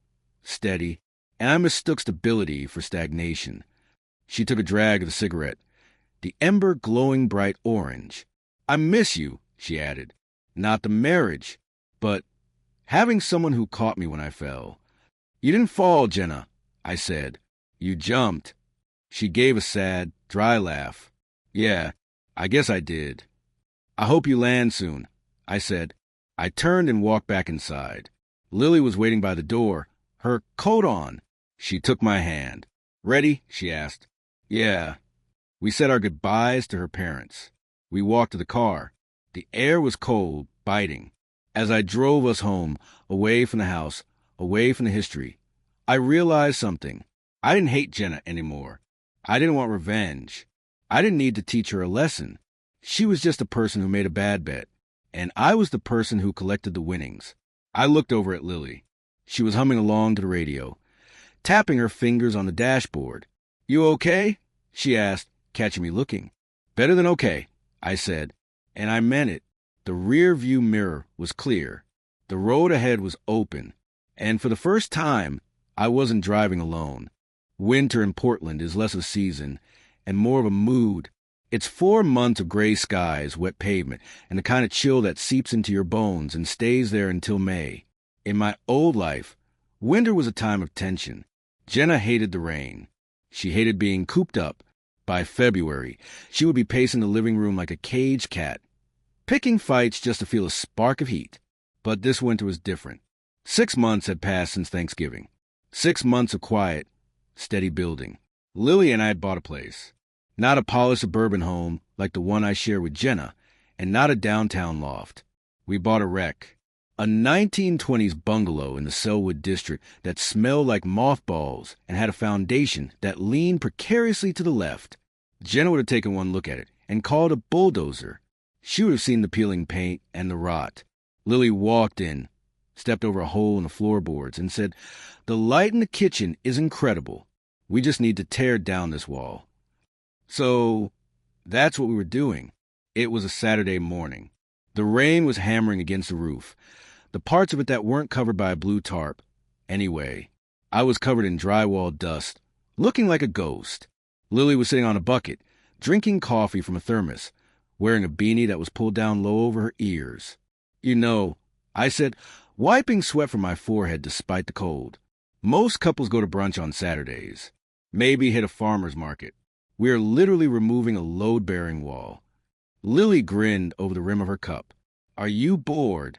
S1: steady, and I mistook stability for stagnation." She took a drag of the cigarette, the ember glowing bright orange. "I miss you," she added. "Not the marriage, but having someone who caught me when I fell." "You didn't fall, Jenna," I said. "You jumped." She gave a sad, Dry laugh. Yeah, I guess I did. I hope you land soon, I said. I turned and walked back inside. Lily was waiting by the door, her coat on. She took my hand. Ready? She asked. Yeah. We said our goodbyes to her parents. We walked to the car. The air was cold, biting. As I drove us home, away from the house, away from the history, I realized something. I didn't hate Jenna anymore. I didn't want revenge. I didn't need to teach her a lesson. She was just a person who made a bad bet, and I was the person who collected the winnings. I looked over at Lily. She was humming along to the radio, tapping her fingers on the dashboard. You okay? She asked, catching me looking. Better than okay, I said, and I meant it. The rear view mirror was clear. The road ahead was open, and for the first time, I wasn't driving alone. Winter in Portland is less of a season and more of a mood. It's 4 months of gray skies, wet pavement, and the kind of chill that seeps into your bones and stays there until May. In my old life, winter was a time of tension. Jenna hated the rain. She hated being cooped up. By February, she would be pacing the living room like a caged cat, picking fights just to feel a spark of heat. But this winter was different. 6 months had passed since Thanksgiving. 6 months of quiet, steady building. Lily and I had bought a place. Not a polished suburban home like the one I share with Jenna, and not a downtown loft. We bought a wreck. A 1920s bungalow in the Selwood district that smelled like mothballs and had a foundation that leaned precariously to the left. Jenna would have taken one look at it and called a bulldozer. She would have seen the peeling paint and the rot. Lily walked in, stepped over a hole in the floorboards, and said, "The light in the kitchen is incredible. We just need to tear down this wall." So that's what we were doing. It was a Saturday morning. The rain was hammering against the roof, the parts of it that weren't covered by a blue tarp. Anyway, I was covered in drywall dust, looking like a ghost. Lily was sitting on a bucket, drinking coffee from a thermos, wearing a beanie that was pulled down low over her ears. You know, I said, wiping sweat from my forehead despite the cold. Most couples go to brunch on Saturdays. Maybe hit a farmer's market. We are literally removing a load-bearing wall. Lily grinned over the rim of her cup. Are you bored?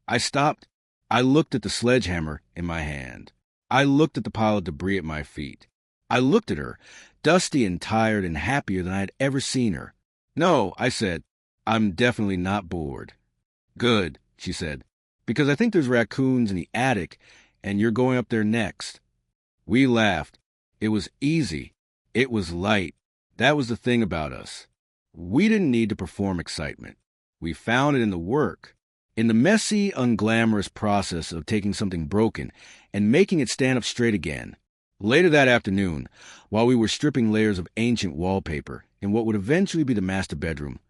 S1: I stopped. I looked at the sledgehammer in my hand. I looked at the pile of debris at my feet. I looked at her, dusty and tired and happier than I had ever seen her. No, I said, I'm definitely not bored. Good, she said, because I think there's raccoons in the attic, and you're going up there next. We laughed. It was easy. It was light. That was the thing about us. We didn't need to perform excitement. We found it in the work, in the messy, unglamorous process of taking something broken and making it stand up straight again. Later that afternoon, while we were stripping layers of ancient wallpaper in what would eventually be the master bedroom,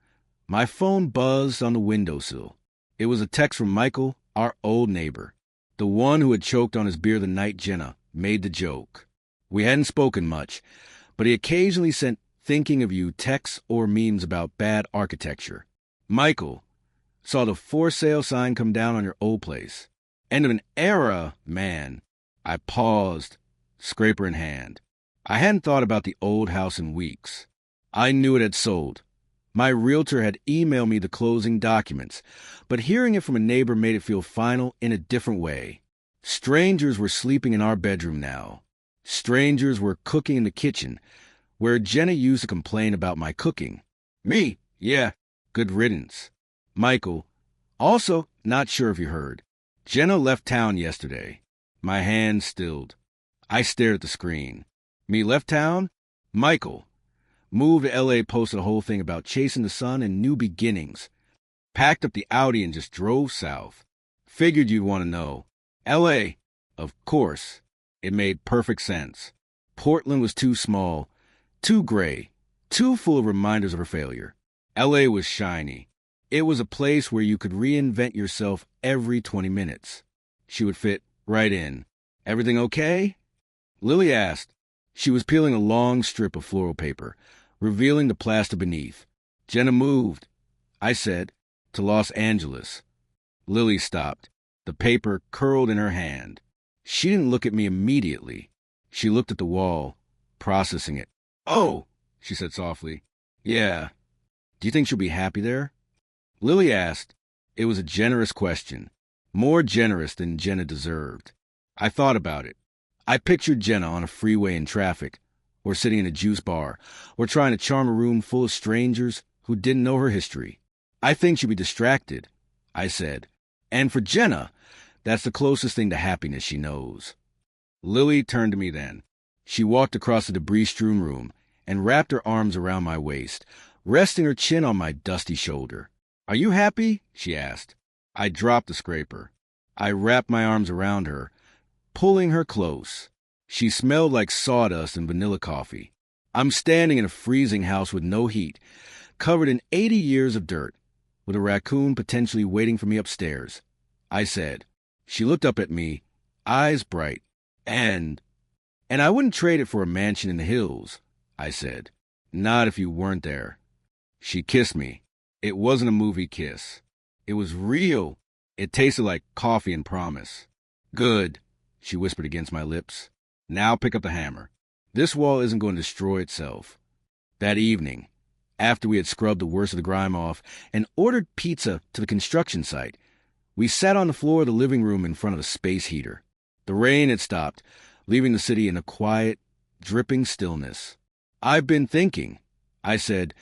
S1: my phone buzzed on the windowsill. It was a text from Michael, our old neighbor, the one who had choked on his beer the night Jenna made the joke. We hadn't spoken much, but he occasionally sent thinking of you texts or memes about bad architecture. Michael, saw the for sale sign come down on your old place. End of an era, man. I paused, scraper in hand. I hadn't thought about the old house in weeks. I knew it had sold. My realtor had emailed me the closing documents, but hearing it from a neighbor made it feel final in a different way. Strangers were sleeping in our bedroom now. Strangers were cooking in the kitchen, where Jenna used to complain about my cooking. Me? Yeah, good riddance. Michael, also not sure if you heard. Jenna left town yesterday. My hand stilled. I stared at the screen. Me left town? Michael. Moved to L.A., posted a whole thing about chasing the sun and new beginnings. Packed up the Audi and just drove south. Figured you'd want to know. L.A., of course. It made perfect sense. Portland was too small, too gray, too full of reminders of her failure. L.A. was shiny. It was a place where you could reinvent yourself every 20 minutes. She would fit right in. Everything okay? Lily asked. She was peeling a long strip of floral paper, revealing the plaster beneath. Jenna moved, I said, to Los Angeles. Lily stopped. The paper curled in her hand. She didn't look at me immediately. She looked at the wall, processing it. Oh, she said softly. Yeah. Do you think she'll be happy there? Lily asked. It was a generous question. More generous than Jenna deserved. I thought about it. I pictured Jenna on a freeway in traffic, or sitting in a juice bar, or trying to charm a room full of strangers who didn't know her history. I think she'd be distracted, I said. And for Jenna, that's the closest thing to happiness she knows. Lily turned to me then. She walked across the debris-strewn room and wrapped her arms around my waist, resting her chin on my dusty shoulder. Are you happy? She asked. I dropped the scraper. I wrapped my arms around her, pulling her close. She smelled like sawdust and vanilla coffee. I'm standing in a freezing house with no heat, covered in 80 years of dirt, with a raccoon potentially waiting for me upstairs. I said. She looked up at me, eyes bright. And I wouldn't trade it for a mansion in the hills, I said. Not if you weren't there. She kissed me. It wasn't a movie kiss. It was real. It tasted like coffee and promise. Good, she whispered against my lips. Now pick up the hammer. This wall isn't going to destroy itself. That evening, after we had scrubbed the worst of the grime off and ordered pizza to the construction site, we sat on the floor of the living room in front of a space heater. The rain had stopped, leaving the city in a quiet, dripping stillness. I've been thinking, I said,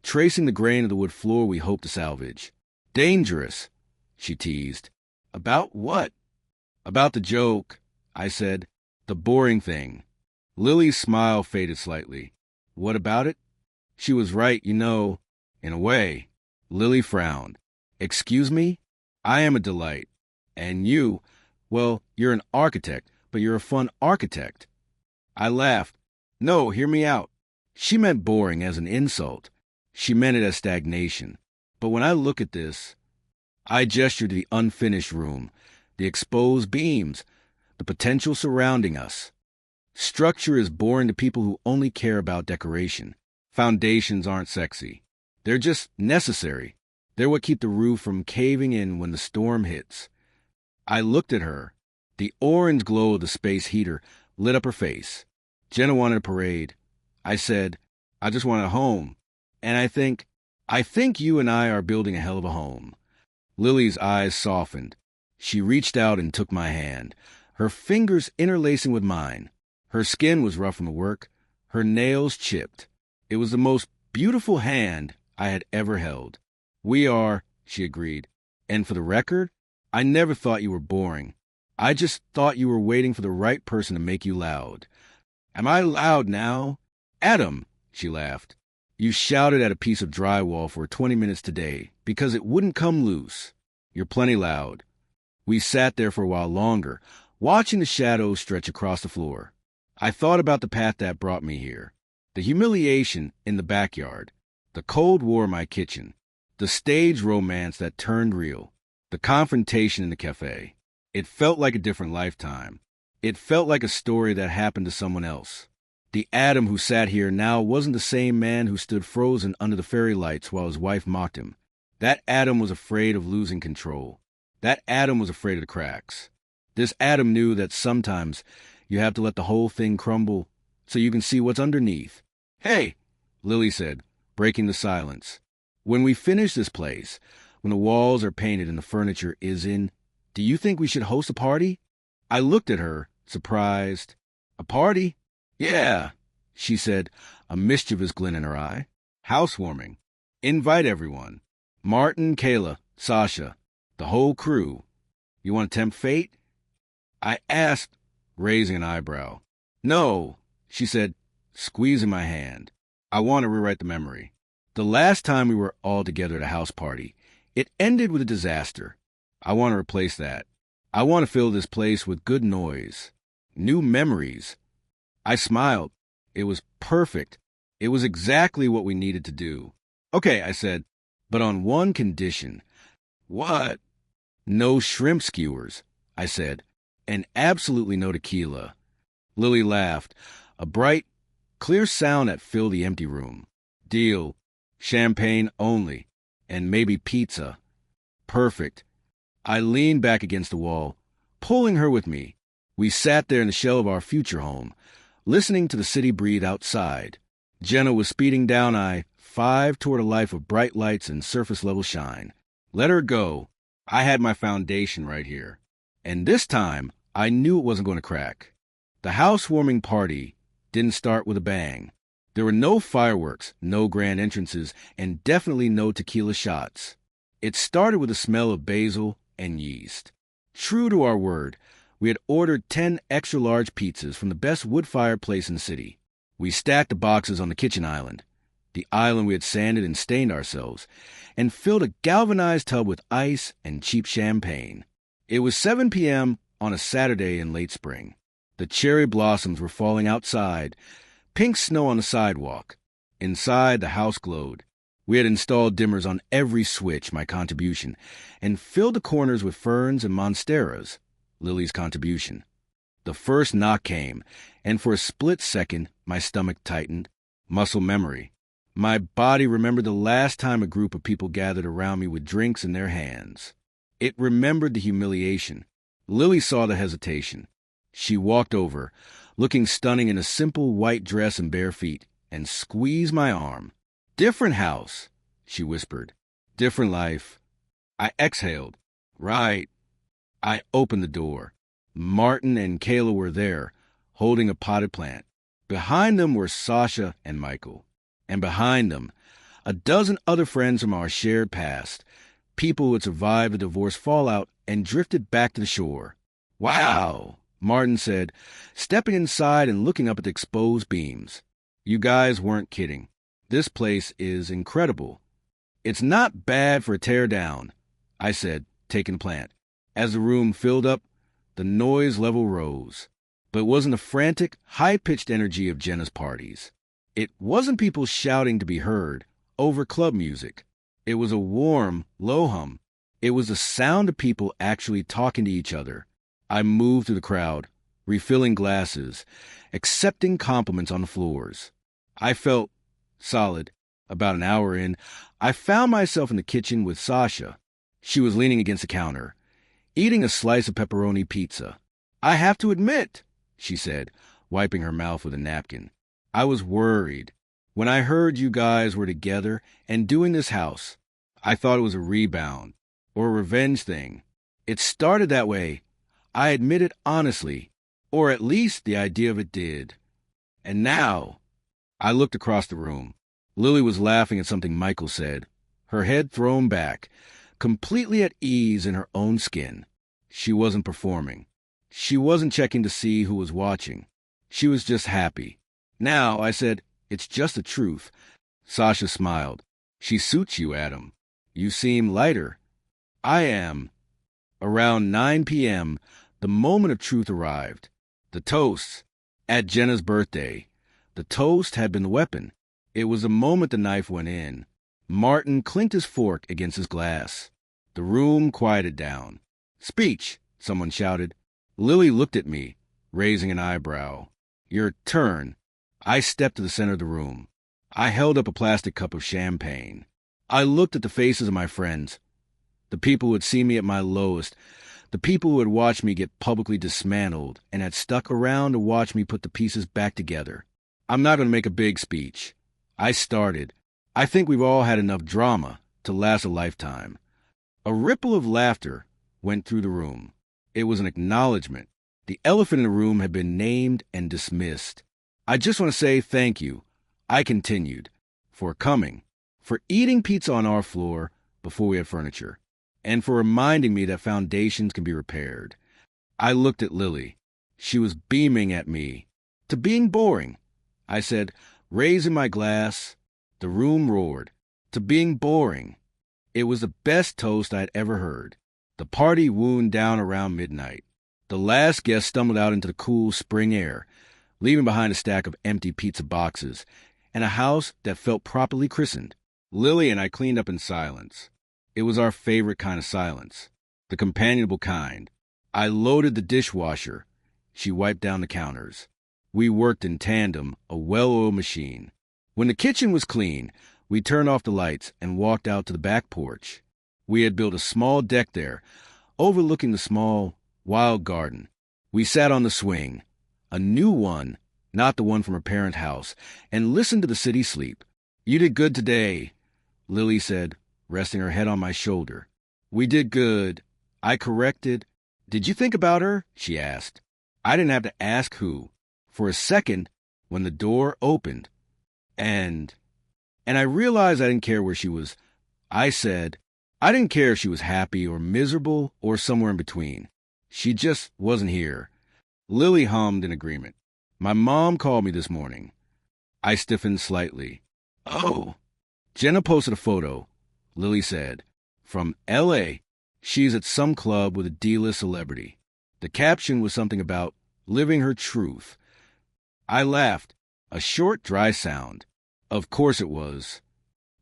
S1: tracing the grain of the wood floor we hoped to salvage. Dangerous, she teased. About what? About the joke, I said. The boring thing. Lily's smile faded slightly. What about it? She was right, you know, in a way. Lily frowned. Excuse me? I am a delight. And you, well, you're an architect, but you're a fun architect. I laughed. No, hear me out. She meant boring as an insult. She meant it as stagnation. But when I look at this, I gestured to the unfinished room, the exposed beams, the potential surrounding us. Structure is boring to people who only care about decoration. Foundations aren't sexy. They're just necessary. They're what keep the roof from caving in when the storm hits. I looked at her. The orange glow of the space heater lit up her face. Jenna wanted a parade. I said, I just want a home. And I think you and I are building a hell of a home. Lily's eyes softened. She reached out and took my hand, her fingers interlacing with mine. Her skin was rough from the work, her nails chipped. It was the most beautiful hand I had ever held. We are, she agreed. And for the record, I never thought you were boring. I just thought you were waiting for the right person to make you loud. Am I loud now? Adam, she laughed. You shouted at a piece of drywall for 20 minutes today because it wouldn't come loose. You're plenty loud. We sat there for a while longer, watching the shadows stretch across the floor. I thought about the path that brought me here. The humiliation in the backyard. The Cold War in my kitchen. The stage romance that turned real. The confrontation in the cafe. It felt like a different lifetime. It felt like a story that happened to someone else. The Adam who sat here now wasn't the same man who stood frozen under the fairy lights while his wife mocked him. That Adam was afraid of losing control. That Adam was afraid of the cracks. This Adam knew that sometimes you have to let the whole thing crumble so you can see what's underneath. Hey, Lily said, breaking the silence. When we finish this place, when the walls are painted and the furniture is in, do you think we should host a party? I looked at her, surprised. A party? Yeah, she said, a mischievous glint in her eye. Housewarming. Invite everyone. Martin, Kayla, Sasha, the whole crew. You want to tempt fate? I asked, raising an eyebrow. No, she said, squeezing my hand. I want to rewrite the memory. The last time we were all together at a house party, it ended with a disaster. I want to replace that. I want to fill this place with good noise. New memories. I smiled. It was perfect. It was exactly what we needed to do. Okay, I said, but on one condition. What? No shrimp skewers, I said, and absolutely no tequila. Lily laughed, a bright, clear sound that filled the empty room. Deal. Champagne only, and maybe pizza. Perfect. I leaned back against the wall, pulling her with me. We sat there in the shell of our future home, listening to the city breathe outside. Jenna was speeding down I-5 toward a life of bright lights and surface-level shine. Let her go. I had my foundation right here. And this time, I knew it wasn't going to crack. The housewarming party didn't start with a bang. There were no fireworks, no grand entrances, and definitely no tequila shots. It started with the smell of basil and yeast. True to our word, we had ordered 10 extra-large pizzas from the best wood-fired place in the city. We stacked the boxes on the kitchen island, the island we had sanded and stained ourselves, and filled a galvanized tub with ice and cheap champagne. It was 7 p.m. on a Saturday in late spring. The cherry blossoms were falling outside, pink snow on the sidewalk. Inside, the house glowed. We had installed dimmers on every switch, my contribution, and filled the corners with ferns and monsteras, Lily's contribution. The first knock came, and for a split second, my stomach tightened. Muscle memory. My body remembered the last time a group of people gathered around me with drinks in their hands. It remembered the humiliation. Lily saw the hesitation. She walked over, looking stunning in a simple white dress and bare feet, and squeezed my arm. "Different house," she whispered. "Different life." I exhaled. "Right." I opened the door. Martin and Kayla were there, holding a potted plant. Behind them were Sasha and Michael. And behind them, a dozen other friends from our shared past, people who had survived the divorce fallout and drifted back to the shore. "Wow," Martin said, stepping inside and looking up at the exposed beams. "You guys weren't kidding. This place is incredible." "It's not bad for a tear down," I said, taking the plant. As the room filled up, the noise level rose. But it wasn't the frantic, high-pitched energy of Jenna's parties. It wasn't people shouting to be heard over club music. It was a warm, low hum. It was the sound of people actually talking to each other. I moved through the crowd, refilling glasses, accepting compliments on the floors. I felt solid. About an hour in, I found myself in the kitchen with Sasha. She was leaning against the counter, eating a slice of pepperoni pizza. "I have to admit," she said, wiping her mouth with a napkin, "I was worried. When I heard you guys were together and doing this house, I thought it was a rebound or a revenge thing. It started that way. I admit it honestly, or at least the idea of it did. And now..." I looked across the room. Lily was laughing at something Michael said, her head thrown back, completely at ease in her own skin. She wasn't performing. She wasn't checking to see who was watching. She was just happy. "Now," I said, "it's just the truth." Sasha smiled. "She suits you, Adam. You seem lighter." "I am." Around 9 p.m., the moment of truth arrived. The toast. At Jenna's birthday. The toast had been the weapon. It was the moment the knife went in. Martin clinked his fork against his glass. The room quieted down. "Speech," someone shouted. Lily looked at me, raising an eyebrow. "Your turn." I stepped to the center of the room. I held up a plastic cup of champagne. I looked at the faces of my friends, the people who had seen me at my lowest, the people who had watched me get publicly dismantled and had stuck around to watch me put the pieces back together. I'm not going to make a big speech. I started. I think we've all had enough drama to last a lifetime. A ripple of laughter went through the room. It was an acknowledgement. The elephant in the room had been named and dismissed. "I just want to say thank you," I continued, "for coming, for eating pizza on our floor before we had furniture, and for reminding me that foundations can be repaired." I looked at Lily. She was beaming at me. "To being boring," I said, raising my glass. The room roared. "To being boring." It was the best toast I'd ever heard. The party wound down around midnight. The last guest stumbled out into the cool spring air, leaving behind a stack of empty pizza boxes and a house that felt properly christened. Lily and I cleaned up in silence. It was our favorite kind of silence, the companionable kind. I loaded the dishwasher. She wiped down the counters. We worked in tandem, a well-oiled machine. When the kitchen was clean, we turned off the lights and walked out to the back porch. We had built a small deck there, overlooking the small, wild garden. We sat on the swing, a new one, not the one from her parents' house, and listened to the city sleep. "You did good today," Lily said, resting her head on my shoulder. "We did good," I corrected. "Did you think about her?" she asked. I didn't have to ask who. For a second, when the door opened, and I realized I didn't care where she was. I said, I didn't care if she was happy or miserable or somewhere in between. She just wasn't here. Lily hummed in agreement. "My mom called me this morning." I stiffened slightly. "Oh." "Jenna posted a photo," Lily said. "From L.A. She's at some club with a D-list celebrity. The caption was something about living her truth." I laughed. A short, dry sound. "Of course it was."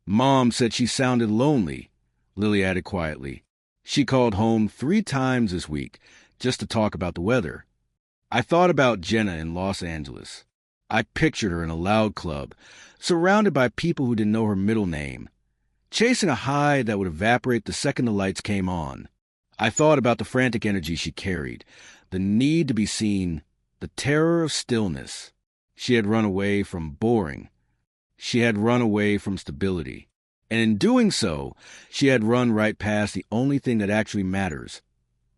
S1: "Mom said she sounded lonely," Lily added quietly. "She called home 3 times this week just to talk about the weather." I thought about Jenna in Los Angeles. I pictured her in a loud club, surrounded by people who didn't know her middle name, chasing a high that would evaporate the second the lights came on. I thought about the frantic energy she carried, the need to be seen, the terror of stillness. She had run away from boring. She had run away from stability. And in doing so, she had run right past the only thing that actually matters: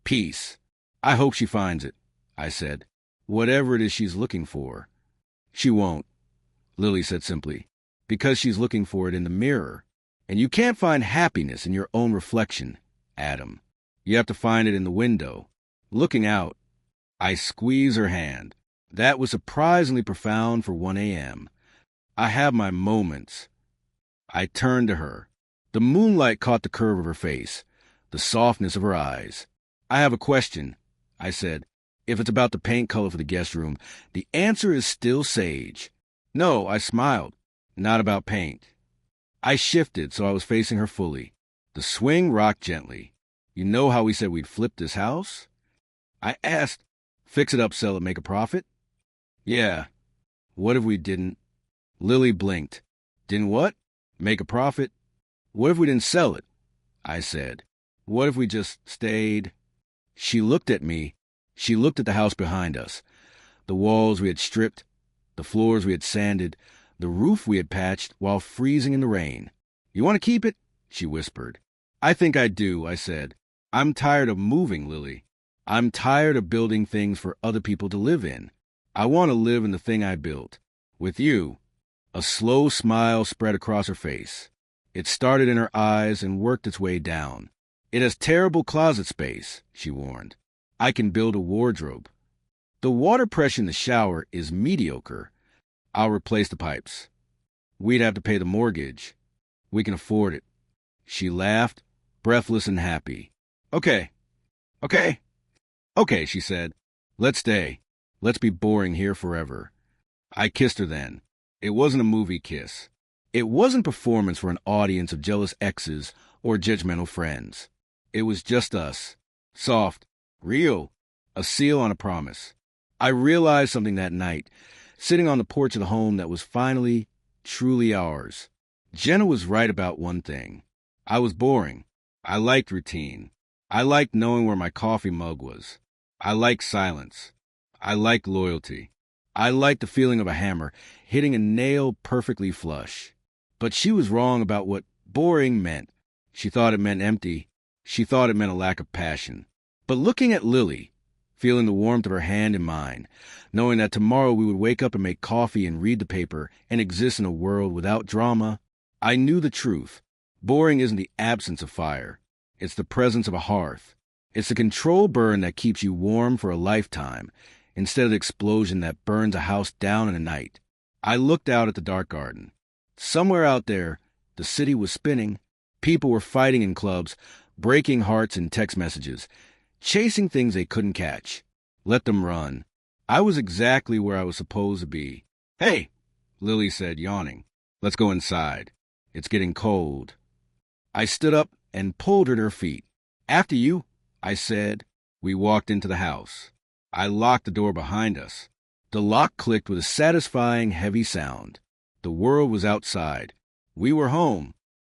S1: peace. "I hope she finds it," I said. "Whatever it is she's looking for." "She won't," Lily said simply, "because she's looking for it in the mirror. And you can't find happiness in your own reflection, Adam. You have to find it in the window, looking out." I squeezed her hand. That was surprisingly profound for 1 a.m. I have my moments. I turned to her. The moonlight caught the curve of her face, the softness of her eyes. "I have a question," I said. "If it's about the paint color for the guest room, the answer is still sage." "No," I smiled. "Not about paint." I shifted so I was facing her fully. The swing rocked gently. "You know how we said we'd flip this house?" I asked. "Fix it up, sell it, make a profit?" "Yeah." "What if we didn't?" Lily blinked. "Didn't what?" "Make a profit." "What if we didn't sell it?" I said. "What if we just stayed?" She looked at me. She looked at the house behind us. The walls we had stripped, the floors we had sanded, the roof we had patched while freezing in the rain. "You want to keep it?" she whispered. "I think I do," I said. "I'm tired of moving, Lily. I'm tired of building things for other people to live in. I want to live in the thing I built. With you." A slow smile spread across her face. It started in her eyes and worked its way down. "It has terrible closet space," she warned. "I can build a wardrobe. The water pressure in the shower is mediocre. I'll replace the pipes. We'd have to pay the mortgage. We can afford it." She laughed, breathless and happy. Okay, okay, she said. "Let's stay. Let's be boring here forever." I kissed her then. It wasn't a movie kiss. It wasn't performance for an audience of jealous exes or judgmental friends. It was just us. Soft, real, a seal on a promise. I realized something that night, sitting on the porch of the home that was finally, truly ours. Jenna was right about one thing. I was boring. I liked routine. I liked knowing where my coffee mug was. I liked silence. I liked loyalty. I liked the feeling of a hammer hitting a nail perfectly flush. But she was wrong about what boring meant. She thought it meant empty. She thought it meant a lack of passion. But looking at Lily, feeling the warmth of her hand in mine, knowing that tomorrow we would wake up and make coffee and read the paper and exist in a world without drama, I knew the truth. Boring isn't the absence of fire. It's the presence of a hearth. It's the controlled burn that keeps you warm for a lifetime, instead of the explosion that burns a house down in a night. I looked out at the dark garden. Somewhere out there, the city was spinning. People were fighting in clubs, breaking hearts in text messages, chasing things they couldn't catch. Let them run. I was exactly where I was supposed to be. "Hey," Lily said, yawning. "Let's go inside. It's getting cold." I stood up and pulled her to her feet. "After you," I said. We walked into the house. I locked the door behind us. The lock clicked with a satisfying, heavy sound. The world was outside. We were home.